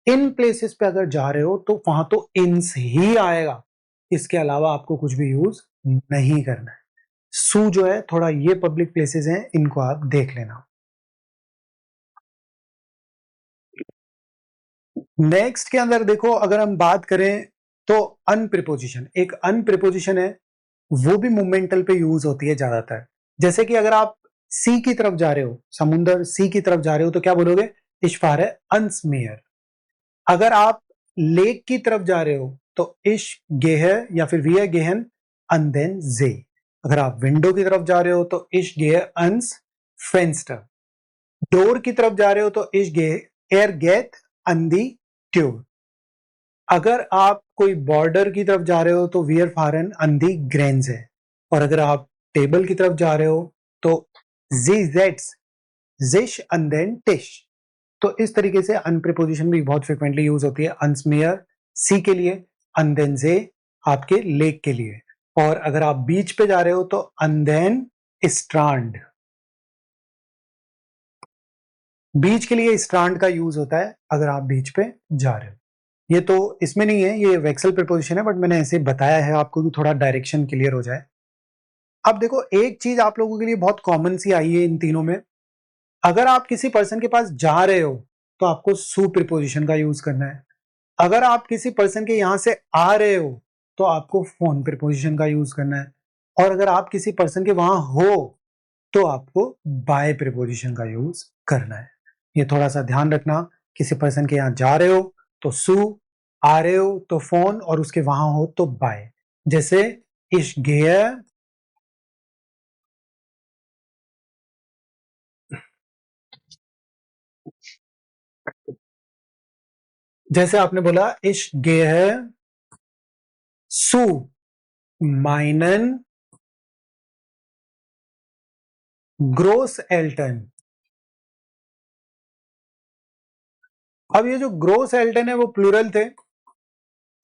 इन प्लेसेस पे अगर जा रहे हो तो वहां तो इंस ही आएगा, इसके अलावा आपको कुछ भी यूज नहीं करना है। सू जो है थोड़ा ये पब्लिक प्लेसेस हैं, इनको आप देख लेना। नेक्स्ट के अंदर देखो, अगर हम बात करें तो अनप्रिपोजिशन, एक अनप्रिपोजिशन है, वो भी मोमेंटल पे यूज होती है ज्यादातर। जैसे कि अगर आप सी की तरफ जा रहे हो, समुंदर सी की तरफ जा रहे हो, तो क्या बोलोगे? इश फार है अनस्मेयर। अगर आप लेक की तरफ जा रहे हो तो इश गेह या फिर वी गेहन अनदेन जे। अगर आप विंडो की तरफ जा रहे हो तो इश गेह अंस फेंस्टर। डोर की तरफ जा रहे हो तो इश गेह एयर गेथ अंदी ट्यूब। अगर आप कोई बॉर्डर की तरफ जा रहे हो तो वियर फारन अंदी ग्रेन्स है। और अगर आप टेबल की तरफ जा रहे हो तो जी जेट्स जिश अंदेन टिश। तो इस तरीके से अनप्रिपोजिशन भी बहुत फ्रिक्वेंटली यूज होती है। अनस्मेयर सी के लिए, अनदेन जे आपके लेक के लिए। और अगर आप बीच पे जा रहे हो तो अनदेन स्ट्रांड। बीच के लिए स्ट्रांड का यूज होता है अगर आप बीच पे जा रहे हो। ये तो इसमें नहीं है, ये वेक्सल प्रिपोजिशन है, बट मैंने ऐसे बताया है आपको कि थोड़ा डायरेक्शन क्लियर हो जाए। अब देखो, एक चीज आप लोगों के लिए बहुत कॉमन सी आई है इन तीनों में। अगर आप किसी पर्सन के पास जा रहे हो तो आपको सु प्रिपोजिशन का यूज करना है। अगर आप किसी पर्सन के यहां से आ रहे हो तो आपको फोन प्रिपोजिशन का यूज करना है। और अगर आप किसी पर्सन के वहां हो तो आपको बाय प्रिपोजिशन का यूज करना है। ये थोड़ा सा ध्यान रखना। किसी पर्सन के यहां जा रहे हो तो सु, आ रहे हो तो फोन, और उसके वहां हो तो बाय। जैसे इश गेय, जैसे आपने बोला इश गेय सु माइनन ग्रोस एल्टन। अब ये जो ग्रोस एल्टन है वो प्लूरल थे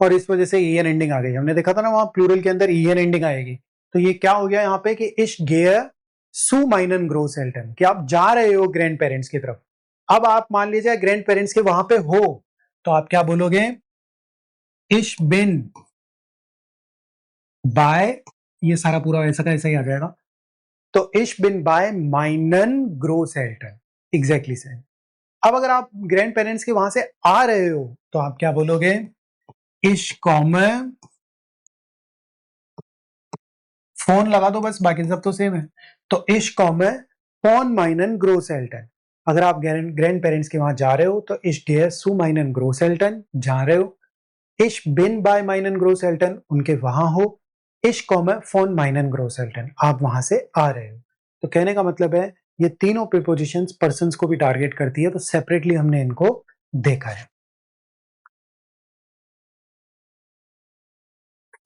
और इस वजह से ईएन एंडिंग आ गई। हमने देखा था ना वहां प्लूरल के अंदर ईएन एंडिंग आएगी। तो ये क्या हो गया यहाँ पे कि इश गेय सु माइनन ग्रोस एल्टन, कि आप जा रहे हो ग्रैंड पेरेंट्स की तरफ। अब आप मान लीजिए ग्रैंड पेरेंट्स के वहां पे हो तो आप क्या बोलोगे? इश बिन बाय, ये सारा पूरा ऐसा का ऐसा ही आ जाएगा। तो इश बिन बाय माइनन ग्रोस एल्टन, एग्जैक्टली सेम। अब अगर आप ग्रैंड पेरेंट्स के वहां से आ रहे हो तो आप क्या बोलोगे? इश कॉमर, फोन लगा दो बस, बाकी सब तो सेम है। तो इश कॉमर फोन माइनन ग्रोस एल्टन। अगर आप ग्रैंड पेरेंट्स के वहां जा रहे हो तो इश डेयर सु माइनन ग्रोस एल्टन, जा रहे हो। इश बिन बाय माइनन ग्रोस एल्टन, उनके वहां हो। इश कॉमर फोन माइनन ग्रोस एल्टन, आप वहां से आ रहे हो। तो कहने का मतलब है ये तीनों प्रीपोजिशंस पर्संस को भी टारगेट करती है, तो सेपरेटली हमने इनको देखा है।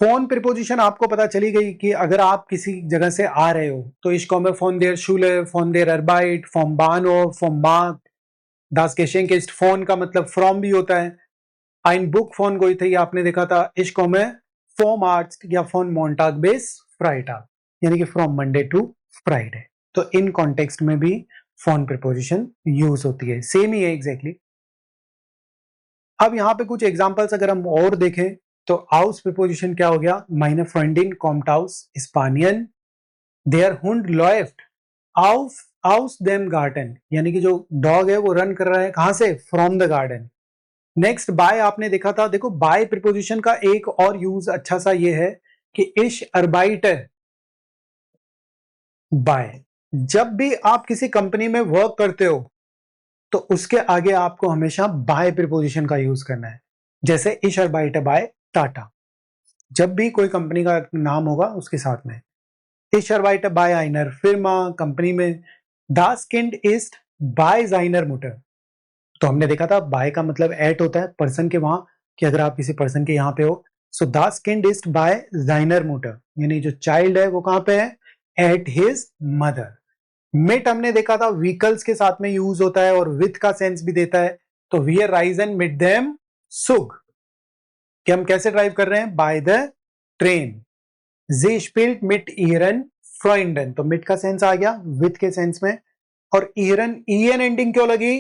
फोन प्रीपोजिशन आपको पता चली गई कि अगर आप किसी जगह से आ रहे हो तो इश कॉमर फोन देर शूले, फोन देर अर्बाइट, फ्रॉम बानो, फ्रॉम मार्क, दास गेशेंकिस्ट। फोन का मतलब फ्रॉम भी होता है। ein बुक फोन गई थी, आपने देखा था। इश कॉमर फ्रॉम आर्ट्स या फोन मोन्टाग बेस फ्राइटाग, यानी कि फ्रॉम मंडे टू फ्राइडे। तो इन कॉन्टेक्स्ट में भी फोन प्रीपोजिशन यूज होती है, सेम ही है एग्जैक्टली। अब यहाँ पे कुछ एग्जांपल्स अगर हम और देखें तो आउस प्रीपोजिशन क्या हो गया? meine Freundin kommt aus Spanien, der Hund läuft auf aus dem Garten, यानी कि जो डॉग है वो रन कर रहा है कहां से? From the garden. नेक्स्ट बाय आपने देखा था। देखो बाय प्रीपोजिशन का एक और यूज अच्छा सा ये है कि इश अर्बाइटर बाय। जब भी आप किसी कंपनी में वर्क करते हो तो उसके आगे आपको हमेशा बाय प्रीपोजिशन का यूज करना है। जैसे इश अर्बाइटर बाय टाटा, जब भी कोई कंपनी का नाम होगा उसके साथ में इश अर्बाइटर बाय आइनर फिर्मा, कंपनी में दास किंड इस्ट बाय जाइनर मुटर। तो हमने देखा था बाय का मतलब एट होता है पर्सन के वहां, कि अगर आप किसी पर्सन के यहाँ पे हो। सो दास किंड इस्ट बाय जाइनर मुटर, यानी जो चाइल्ड है वो कहां पे है? At his mother. मिट हमने देखा था व्हीकल्स के साथ में यूज होता है और विथ का सेंस भी देता है। तो वी आर राइज एंड मिट देम सुग। कि हम कैसे ड्राइव कर रहे हैं, बाय द ट्रेन। जी स्पिल्ट मिट इहरन फ्रॉइंडन, तो मिट का सेंस आ गया विथ के सेंस में, और इहरन ईएन एंडिंग क्यों लगी,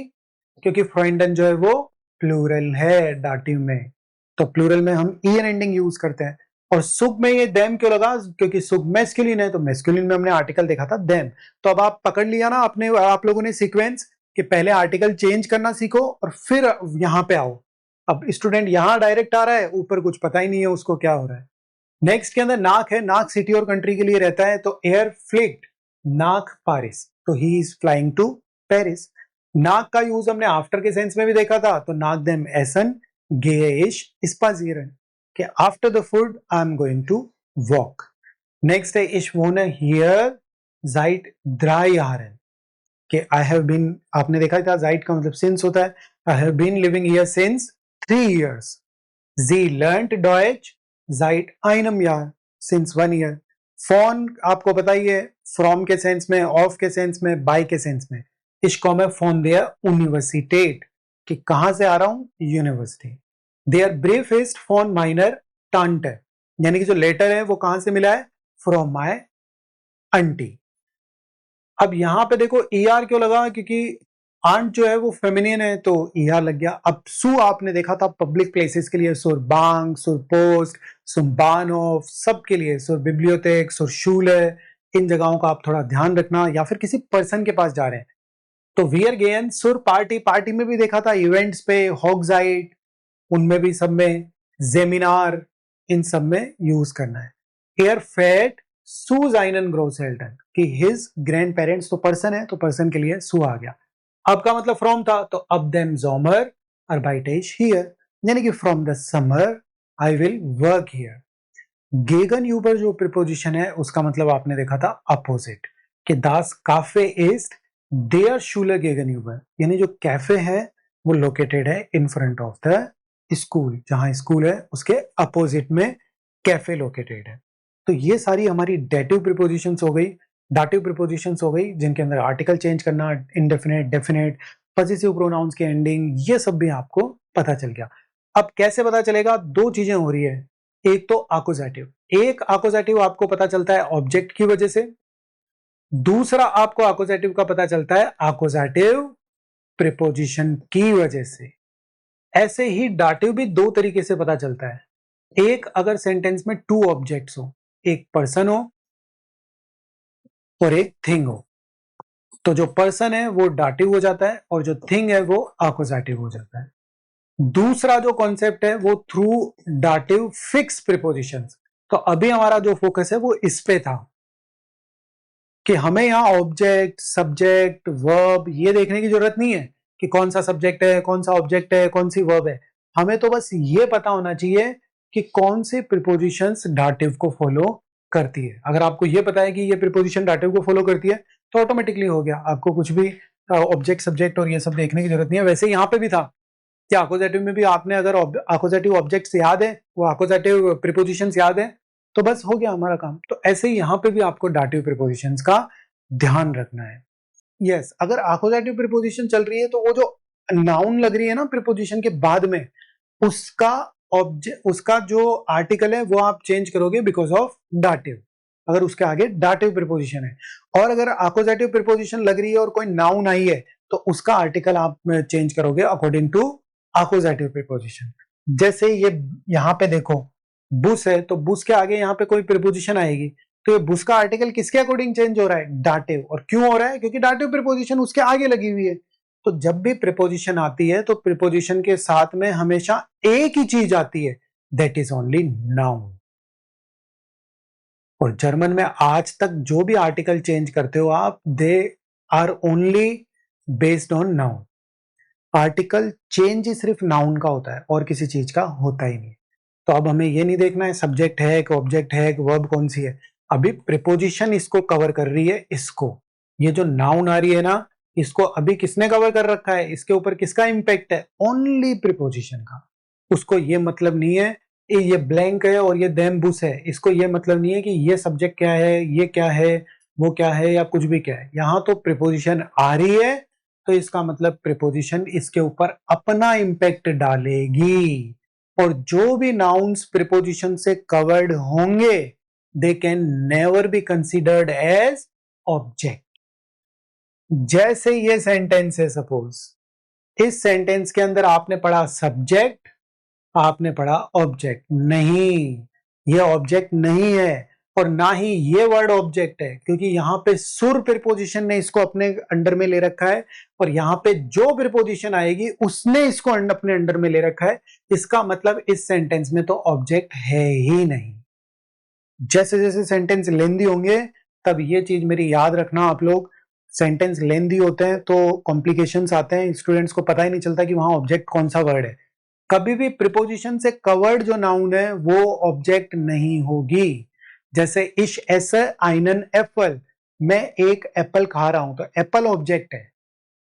क्योंकि फ्रॉइंडन जो है वो प्लूरल है डाटिव में, तो प्लूरल में हम ईएन एंडिंग यूज करते हैं। और सुब में ये देम क्यों लगा, क्योंकि सुब मैस्कुलिन है, तो मैस्कुलिन में हमने आर्टिकल देखा था देम। तो अब आप पकड़ लिया ना अपने आप लोगों ने सीक्वेंस, कि पहले आर्टिकल चेंज करना सीखो और फिर यहां पे आओ। अब स्टूडेंट यहां डायरेक्ट आ रहा है, ऊपर कुछ पता ही नहीं है उसको क्या हो रहा है। नेक्स्ट के अंदर नाक है, नाक सिटी और कंट्री के लिए रहता है, तो एयर फ्लिक्ट नाक पारिस, तो he is flying to Paris. नाक का यूज हमने आफ्टर के सेंस में भी देखा था, तो नाक देम एसन gehe ich spazieren, कि after the food I am going to walk. Next है ich wohne hier seit 3 Jahren, कि आई हैव बीन, आपने देखा था seit का मतलब सिंस होता है, I have been living here since 3 years। Sie lernt Deutsch seit einem Jahr, since 1 year। Phone आपको पता ही है, फ्रॉम के सेंस में, ऑफ के सेंस में, बाय के सेंस में। Ich komme von der Universität, कि कहां से आ रहा हूं, यूनिवर्सिटी। देयर ब्रीफेस्ट फोन माइनर टांट, यानी कि जो लेटर है वो कहां से मिला है, फ्रॉम माय आंटी। अब यहां पे देखो आर क्यों लगा, क्योंकि आंट जो है वो फेमिनिन है, तो आर लग गया। अब सु आपने देखा था पब्लिक प्लेसेस के लिए, सुर बैंक, सुर पोस्ट, सुर बानोफ, सब के लिए, सुर बिब्लियोथेक, सुर शूले, इन जगहों का आप थोड़ा ध्यान रखना, या फिर किसी पर्सन के पास जा रहे हैं। तो वियर गेन सुर पार्टी, पार्टी में भी देखा था, इवेंट्स पे हॉगजाइट, उनमें भी सब में, जेमिनार, इन सब में यूज करना है। हेयर फेट सू जाइनन ग्रोसेल्टन, कि हिज ग्रैंड पेरेंट्स, तो पर्सन है, तो पर्सन के लिए सू आ गया। अब का मतलब फ्रॉम था, तो अब देम जोमर अर्बाइटेज हियर, यानी कि from the summer I will work here. गेगन यूबर जो प्रिपोजिशन है, उसका मतलब आपने देखा था अपोजिट, कि दास काफे इज देयर शूलर गेगन यूबर, यानी जो कैफे है वो लोकेटेड है in front of the school, जहां स्कूल है उसके अपोजिट में कैफे लोकेटेड है। तो ये सारी हमारी डेटिव प्रिपोजिशंस हो गई, डाटिव प्रिपोजिशंस हो गई, जिनके अंदर आर्टिकल चेंज करना, इंडेफिनेट, डेफिनेट, पॉजिटिव प्रोनाउंस के एंडिंग, ये सब भी आपको पता चल गया। अब कैसे पता चलेगा, दो चीजें हो रही है, एक तो आकोजेटिव, एक आकोजेटिव आपको पता चलता है ऑब्जेक्ट की वजह से, दूसरा आपको आकोजेटिव का पता चलता है आकोजेटिव प्रिपोजिशन की वजह से। ऐसे ही डाटिव भी दो तरीके से पता चलता है। एक, अगर सेंटेंस में टू ऑब्जेक्ट्स हो, एक पर्सन हो और एक थिंग हो, तो जो पर्सन है वो डाटिव हो जाता है और जो थिंग है वो आकोजेटिव हो जाता है। दूसरा जो कॉन्सेप्ट है वो थ्रू डाटिव फिक्स प्रिपोजिशंस। तो अभी हमारा जो फोकस है वो इस पे था, कि हमें यहां ऑब्जेक्ट, सब्जेक्ट, वर्ब ये देखने की जरूरत नहीं है कि कौन सा सब्जेक्ट है, कौन सा ऑब्जेक्ट है, कौन सी वर्ब है। हमें तो बस ये पता होना चाहिए कि कौन सी प्रिपोजिशंस डाटिव को फॉलो करती है। अगर आपको ये पता है कि ये प्रिपोजिशन डाटिव को फॉलो करती है, तो ऑटोमेटिकली हो गया, आपको कुछ भी ऑब्जेक्ट, सब्जेक्ट और ये सब देखने की जरूरत नहीं है। वैसे यहाँ पे भी था कि आकोजेटिव में भी आपने अगर आकोजेटिव ऑब्जेक्ट्स याद है, वो आकोजेटिव प्रिपोजिशंस याद है, तो बस हो गया हमारा काम। तो ऐसे ही यहाँ पे भी आपको डाटिव प्रिपोजिशंस का ध्यान रखना है। यस, अगर आकोजेटिव प्रिपोजिशन चल रही है, तो वो जो नाउन लग रही है ना प्रिपोजिशन के बाद में, उसका उसका जो आर्टिकल है वो आप चेंज करोगे बिकॉज ऑफ डाटिव, अगर उसके आगे डाटिव प्रिपोजिशन है। और अगर आकोजेटिव प्रिपोजिशन लग रही है और कोई नाउन आई है, तो उसका आर्टिकल आप चेंज करोगे अकॉर्डिंग टू आकोजेटिव प्रिपोजिशन। जैसे ये यहाँ पे देखो बुस है, तो बुस के आगे यहाँ पे कोई प्रिपोजिशन आएगी, तो ये बुस का आर्टिकल किसके अकॉर्डिंग चेंज हो रहा है, डाटिव। और क्यों हो रहा है, क्योंकि डाटिव प्रिपोजिशन उसके आगे लगी हुई है। तो जब भी प्रिपोजिशन आती है, तो प्रिपोजिशन के साथ में हमेशा एक ही चीज आती है, दैट इज ओनली नाउन। और जर्मन में आज तक जो भी आर्टिकल चेंज करते हो आप, they are only based on noun. Article change ही सिर्फ नाउन का होता है और किसी चीज का होता ही नहीं। तो अब हमें ये नहीं देखना है सब्जेक्ट है कि ऑब्जेक्ट है कि वर्ब कौन सी है, अभी प्रिपोजिशन इसको कवर कर रही है। इसको, ये जो नाउन आ रही है ना, इसको अभी किसने कवर कर रखा है, इसके ऊपर किसका इंपैक्ट है, ओनली प्रिपोजिशन का। उसको ये मतलब नहीं है ये ब्लैंक है और ये देम बुस है, इसको ये मतलब नहीं है कि ये सब्जेक्ट क्या है, ये क्या है, वो क्या है, या कुछ भी क्या है। यहां तो प्रिपोजिशन आ रही है, तो इसका मतलब प्रिपोजिशन इसके ऊपर अपना इंपैक्ट डालेगी। और जो भी नाउन्स प्रीपोजिशन से कवर्ड होंगे they can never be considered as object. जैसे ये सेंटेंस है, सपोज इस सेंटेंस के अंदर आपने पढ़ा सब्जेक्ट, आपने पढ़ा ऑब्जेक्ट। नहीं, ये ऑब्जेक्ट नहीं है और ना ही ये वर्ड ऑब्जेक्ट है, क्योंकि यहां पे सुर प्रीपोजिशन ने इसको अपने अंडर में ले रखा है और यहां पे जो प्रीपोजिशन आएगी उसने इसको अपने अंडर में ले रखा है। इसका मतलब इस सेंटेंस में तो ऑब्जेक्ट है ही नहीं। जैसे जैसे सेंटेंस लेंदी होंगे तब ये चीज मेरी याद रखना आप लोग। सेंटेंस लेंदी होते हैं तो कॉम्प्लिकेशंस आते हैं, स्टूडेंट्स को पता ही नहीं चलता कि वहां ऑब्जेक्ट कौन सा वर्ड है। कभी भी प्रीपोजिशन से कवर्ड जो नाउन है वो ऑब्जेक्ट नहीं होगी। जैसे इश एस आइनन एप्पल, मैं एक एप्पल खा रहा हूं तो एप्पल ऑब्जेक्ट है,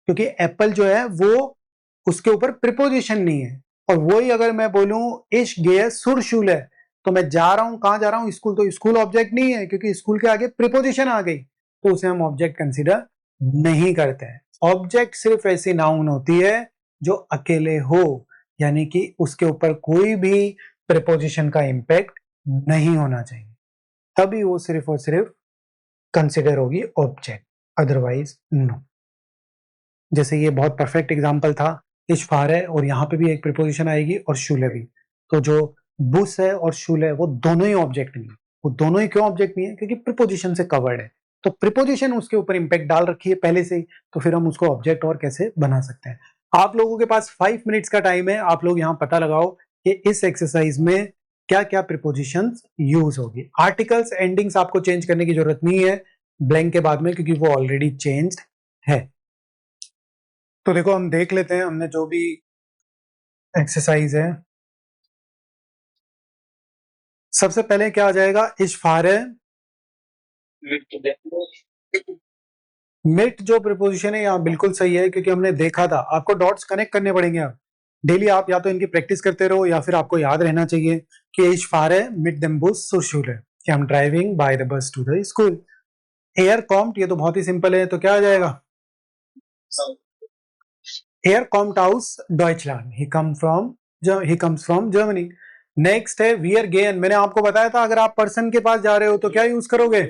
क्योंकि एप्पल जो है वो उसके ऊपर प्रीपोजिशन नहीं है। और वही अगर मैं बोलूं इश गे सुर शूल है, तो मैं जा रहा हूं, कहां जा रहा हूं, स्कूल, तो स्कूल ऑब्जेक्ट नहीं है क्योंकि स्कूल के आगे प्रीपोजिशन आ गई, तो उसे हम ऑब्जेक्ट कंसीडर नहीं करते हैं। ऑब्जेक्ट सिर्फ ऐसी नाउन होती है जो अकेले हो, यानी कि उसके ऊपर कोई भी प्रीपोजिशन का इंपैक्ट नहीं होना चाहिए, तभी वो सिर्फ और सिर्फ कंसिडर होगी ऑब्जेक्ट, अदरवाइज नो। जैसे ये बहुत परफेक्ट एग्जांपल था, इशफार है और यहाँ पे भी एक प्रीपोजिशन आएगी और शूले भी, तो जो बुस है और शूल है वो दोनों ही ऑब्जेक्ट नहीं है। वो दोनों ही क्यों ऑब्जेक्ट नहीं है? क्योंकि प्रीपोजिशन से कवर्ड है, तो प्रीपोजिशन उसके ऊपर इंपैक्ट डाल रखी है पहले से ही, तो फिर हम उसको ऑब्जेक्ट और कैसे बना सकते हैं। आप लोगों के पास 5 मिनट्स का टाइम है, आप लोग यहाँ पता लगाओ कि इस एक्सरसाइज में क्या क्या प्रीपोजिशन यूज होगी। आर्टिकल्स एंडिंग्स आपको चेंज करने की जरूरत नहीं है ब्लैंक के बाद में, क्योंकि वो ऑलरेडी चेंज्ड है। तो देखो हम देख लेते हैं, हमने जो भी एक्सरसाइज है, सबसे पहले क्या आ जाएगा, इशफार है मिट जो प्रीपोजिशन है यहाँ बिल्कुल सही है, क्योंकि हमने देखा था। आपको डॉट्स कनेक्ट करने पड़ेंगे। अब डेली आप या तो इनकी प्रैक्टिस करते रहो या फिर आपको याद रहना चाहिए कि इशफार है मिट देम बुस सो शूल है, कि हम driving by the bus to the school. एयर कॉम्ट, ये तो बहुत ही सिंपल है, तो क्या आ जाएगा, एयर कॉम्ट हाउस डॉइचलैंड, he comes from Germany. Next है वियर गेन, मैंने आपको बताया था अगर आप पर्सन के पास जा रहे हो तो क्या यूज करोगे,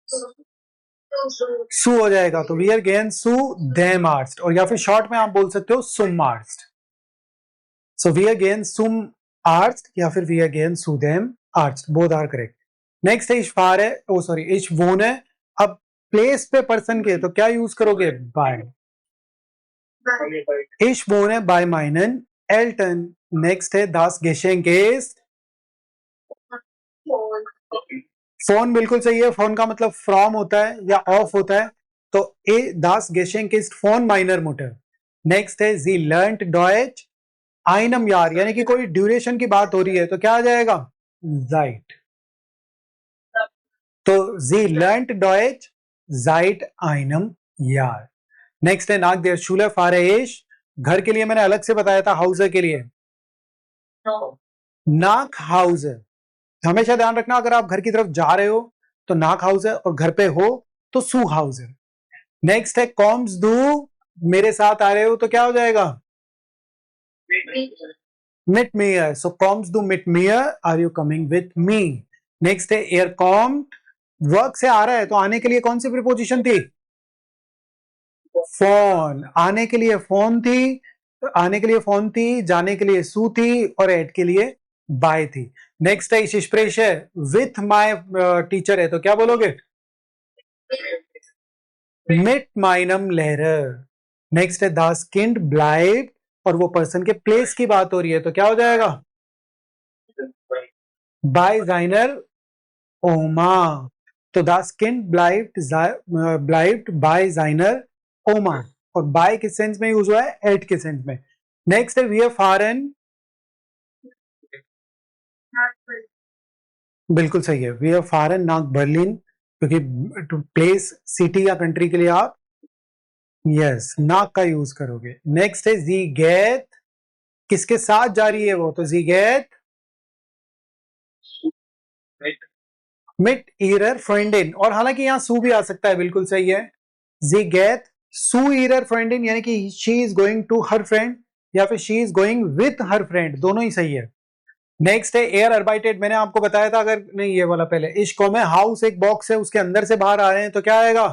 सु हो जाएगा, तो वियर गेन सु देम आर्स्ट, और या फिर शॉर्ट में आप बोल सकते हो सुम आर्स्ट। सो वियर गेन सुम आर्स्ट या फिर वियर गेन सु देम आर्स्ट, बोथ आर करेक्ट। नेक्स्ट है इशफार है, ओ सॉरी इश वोन है। अब प्लेस पे पर्सन के तो क्या यूज करोगे, बाय। इश वोन है बाय माइनन एल्टन। नेक्स्ट है दास गेशेंकेस, फोन बिल्कुल सही है, फोन का मतलब फ्रॉम होता है या ऑफ होता है, तो ए दास गेशेंकेस्ट फोन माइनर मोटर। नेक्स्ट है जी लर्नट डॉयच आइनम यार, यानी कि कोई ड्यूरेशन की बात हो रही है तो क्या आ जाएगा, जाइट। तो जी लर्नट डॉयच जाइट आइनम यार। नेक्स्ट है नाक देर शूलर फारेश, घर के लिए मैंने अलग से बताया था, हाउसर के लिए नाक हाउसर। हमेशा ध्यान रखना, अगर आप घर की तरफ जा रहे हो तो नाक हाउस है और घर पे हो तो सू हाउस है। नेक्स्ट है कॉम्स दू, मेरे साथ आ रहे हो तो क्या हो जाएगा, मिट मियर। सो comes do meet me here, are you coming with me. Next है एयर कॉम, वर्क से आ रहा है तो आने के लिए कौन सी प्रीपोजिशन थी, फोन। आने के लिए फोन थी, आने के लिए फोन थी, जाने के लिए सू थी और एट के लिए बाय थी। नेक्स्ट है शिष्प्रेश है, विथ माय टीचर है तो क्या बोलोगे, मिट माइनम लहर। नेक्स्ट है दास किंड ब्लाइट, और वो पर्सन के प्लेस की बात हो रही है तो क्या हो जाएगा, बाय जाइनर ओमा। तो दास किंड ब्लाइट बाय जाइनर ओमा, और बाय किस सेंस में यूज हुआ है, एट के सेंस में। नेक्स्ट है वी आर फॉरेन, बिल्कुल सही है, वी आर फॉरेन नाक बर्लिन, क्योंकि प्लेस सिटी या कंट्री के लिए आप यस नाक का यूज करोगे। नेक्स्ट है जी गैथ, किसके साथ जा रही है वो, तो जी गैथ मिट ईरर फ्रेंडिन, और हालांकि यहां सू भी आ सकता है, बिल्कुल सही है, जी गैथ सू ईरर फ्रेंडिन, यानी कि she is going to her friend या फिर she is going with her friend, दोनों ही सही है। नेक्स्ट है एयर अर्बाइटेड, मैंने आपको बताया था, अगर नहीं ये वाला पहले, इश्को में हाउस एक बॉक्स है, उसके अंदर से बाहर आ रहे हैं तो क्या आएगा?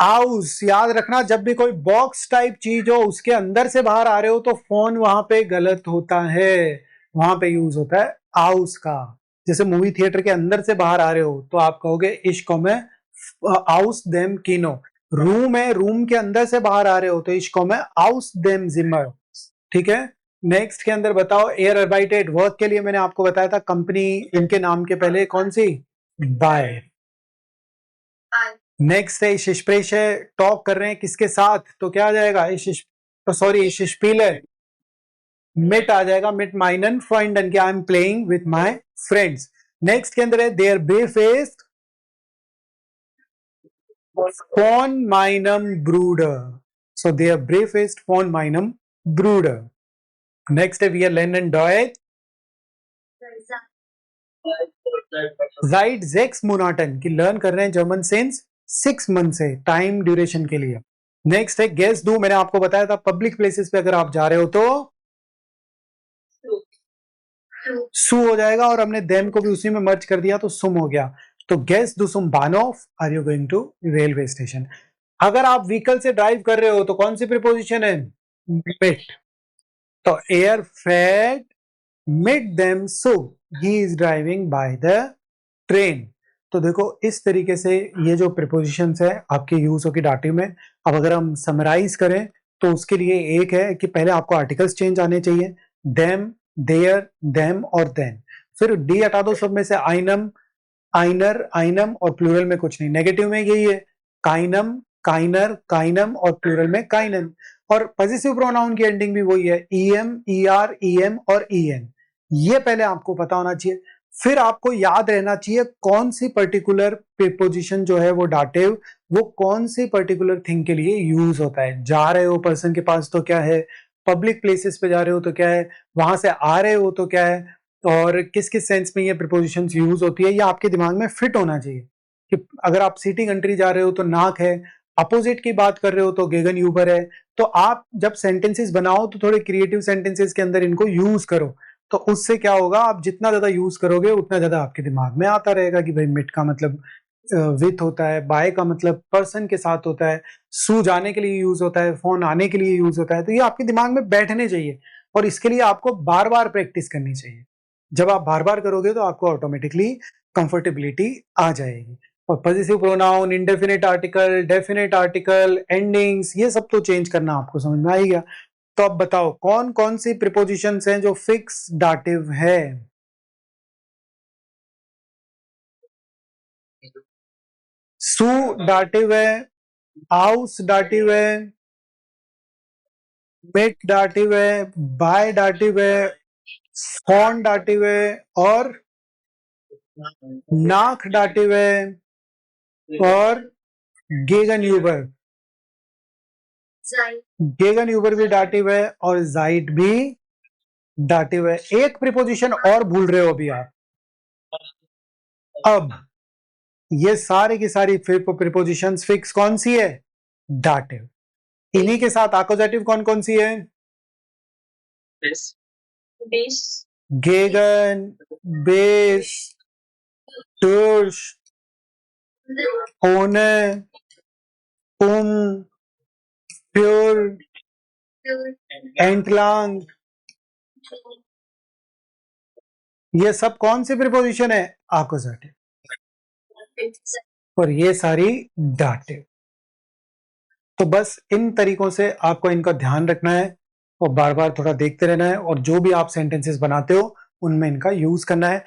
हाउस। याद रखना, जब भी कोई बॉक्स टाइप चीज हो उसके अंदर से बाहर आ रहे हो तो फोन वहां पे गलत होता है, वहां पे यूज होता है हाउस का। जैसे मूवी थिएटर के अंदर से बाहर आ रहे हो तो आप कहोगे इश्को में हाउस देम किनो। रूम है, रूम के अंदर से बाहर आ रहे हो तो इश्को में हाउस देम जिमर। ठीक है। नेक्स्ट के अंदर बताओ, एयर अर्बाइटेड वर्क के लिए मैंने आपको बताया था कंपनी, इनके नाम के पहले कौन सी? बाय। नेक्स्ट है शिशप्रेश है, टॉक कर रहे हैं किसके साथ तो क्या आ जाएगा? सॉरी शिशपील है, मिट आ जाएगा, मिट माइनन फ्रेंडन, कि I am playing with my friends. Next के अंदर है देयर ब्रेफेस्ट फोन माइनम ब्रूडर, सो देयर ब्रेफेस्ट फोन माइनम ब्रूडर। नेक्स्ट है वी आर लर्न एंड डॉयट राइट जेक्स मोनाटन, की लर्न कर रहे हैं जर्मन सिंस 6 मंथ से, टाइम ड्यूरेशन के लिए। नेक्स्ट है गेस डू, मैंने आपको बताया था पब्लिक प्लेसेस पे अगर आप जा रहे हो तो सु हो जाएगा, और हमने देम को भी उसी में मर्ज कर दिया तो सुम हो गया। तो गेस डू सुम बानोफ are you going to railway station. अगर आप व्हीकल से ड्राइव कर रहे हो तो कौन सी प्रीपोजिशन है? मिट। तो एयर फेड मिट them so he is driving by the train. तो देखो इस तरीके से ये जो प्रीपोजिशंस है आपके यूज होगी डाटिव में। अब अगर हम समराइज करें तो उसके लिए एक है कि पहले आपको आर्टिकल्स चेंज आने चाहिए, देम, देयर, देम और देन। फिर डी हटा दो सब में से, आइनम, आइनर, आइनम और प्लूरल में कुछ नहीं। नेगेटिव में यही है, काइनम, काइनर, काइनम और प्लूरल में काइनन। और पॉजिटिव प्रोनाउन की एंडिंग भी वही है, ईएम, ईआर, ईएम और ईएन। ये पहले आपको पता होना चाहिए। फिर आपको याद रहना चाहिए कौन सी पर्टिकुलर प्रीपोजिशन जो है वो डाटिव, वो कौन सी पर्टिकुलर थिंग के लिए यूज होता है। जा रहे हो पर्सन के पास तो क्या है, पब्लिक प्लेसेस पे जा रहे हो तो क्या है, वहां से आ रहे हो तो क्या है, और किस किस सेंस में ये प्रीपोजिशंस यूज होती है, ये आपके दिमाग में फिट होना चाहिए। कि अगर आप सिटी कंट्री जा रहे हो तो नाक है, अपोजिट की बात कर रहे हो तो गेगन यूबर है। तो आप जब सेंटेंसेस बनाओ तो थोड़े क्रिएटिव सेंटेंसेस के अंदर इनको यूज करो, तो उससे क्या होगा, आप जितना ज्यादा यूज करोगे उतना ज्यादा आपके दिमाग में आता रहेगा कि भाई मिट का मतलब विथ होता है, बाय का मतलब पर्सन के साथ होता है, सू जाने के लिए यूज होता है, फोन आने के लिए यूज होता है। तो ये आपके दिमाग में बैठने चाहिए, और इसके लिए आपको बार बार प्रैक्टिस करनी चाहिए। जब आप बार बार करोगे तो आपको ऑटोमेटिकली कंफर्टेबिलिटी आ जाएगी। और positive pronoun, indefinite article, definite article, endings, ये सब तो चेंज करना आपको समझ में आएगा। तो अब बताओ कौन कौन सी प्रीपोजिशंस हैं जो फिक्स डाटिव है? सू डाटिव है, हाउस डाटिव है, मिट डाटिव है, बाय डाटिव है, फोन डाटिव है, और नाक डाटिव है, और गेगन यूबर, गेगन यूबर भी डाटिव है, और जाइट भी डाटिव है। एक प्रीपोजिशन और भूल रहे हो अभी आप। अब ये सारी की सारी प्रीपोजिशंस फिक्स कौन सी है? डाटिव। इन्हीं के साथ आकोजेटिव कौन कौन सी है? गेगन, बेस, टर्श, होने, प्योर, एंटलांग, ये सब कौन सी प्रीपोजिशन है? आकोजेटिव। और ये सारी डाटिव। तो बस इन तरीकों से आपको इनका ध्यान रखना है और बार बार थोड़ा देखते रहना है, और जो भी आप सेंटेंसेस बनाते हो उनमें इनका यूज करना है।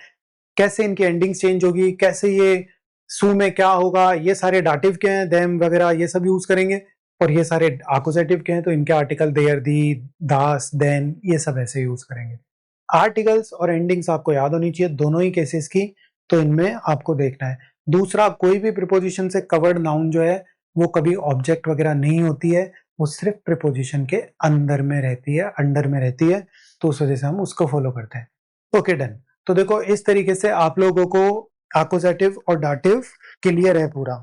कैसे इनकी एंडिंग्स चेंज होगी, कैसे ये सू में क्या होगा, ये सारे डाटिव के हैं, देम वगैरह ये सब यूज करेंगे। और ये सारे आकुजेटिव के हैं तो इनके आर्टिकल देयर, दी, दास, देन, ये सब ऐसे यूज करेंगे। आर्टिकल्स और एंडिंग्स आपको याद होनी चाहिए दोनों ही केसेस की, तो इनमें आपको देखना है। दूसरा, कोई भी प्रीपोजिशन से कवर्ड नाउन जो है वो कभी ऑब्जेक्ट वगैरह नहीं होती है, वो सिर्फ प्रीपोजिशन के अंदर में रहती है, अंडर में रहती है, तो उस वजह से हम उसको फॉलो करते हैं। Okay done. तो देखो इस तरीके से आप लोगों को आकुजेटिव और डाटिव क्लियर है पूरा।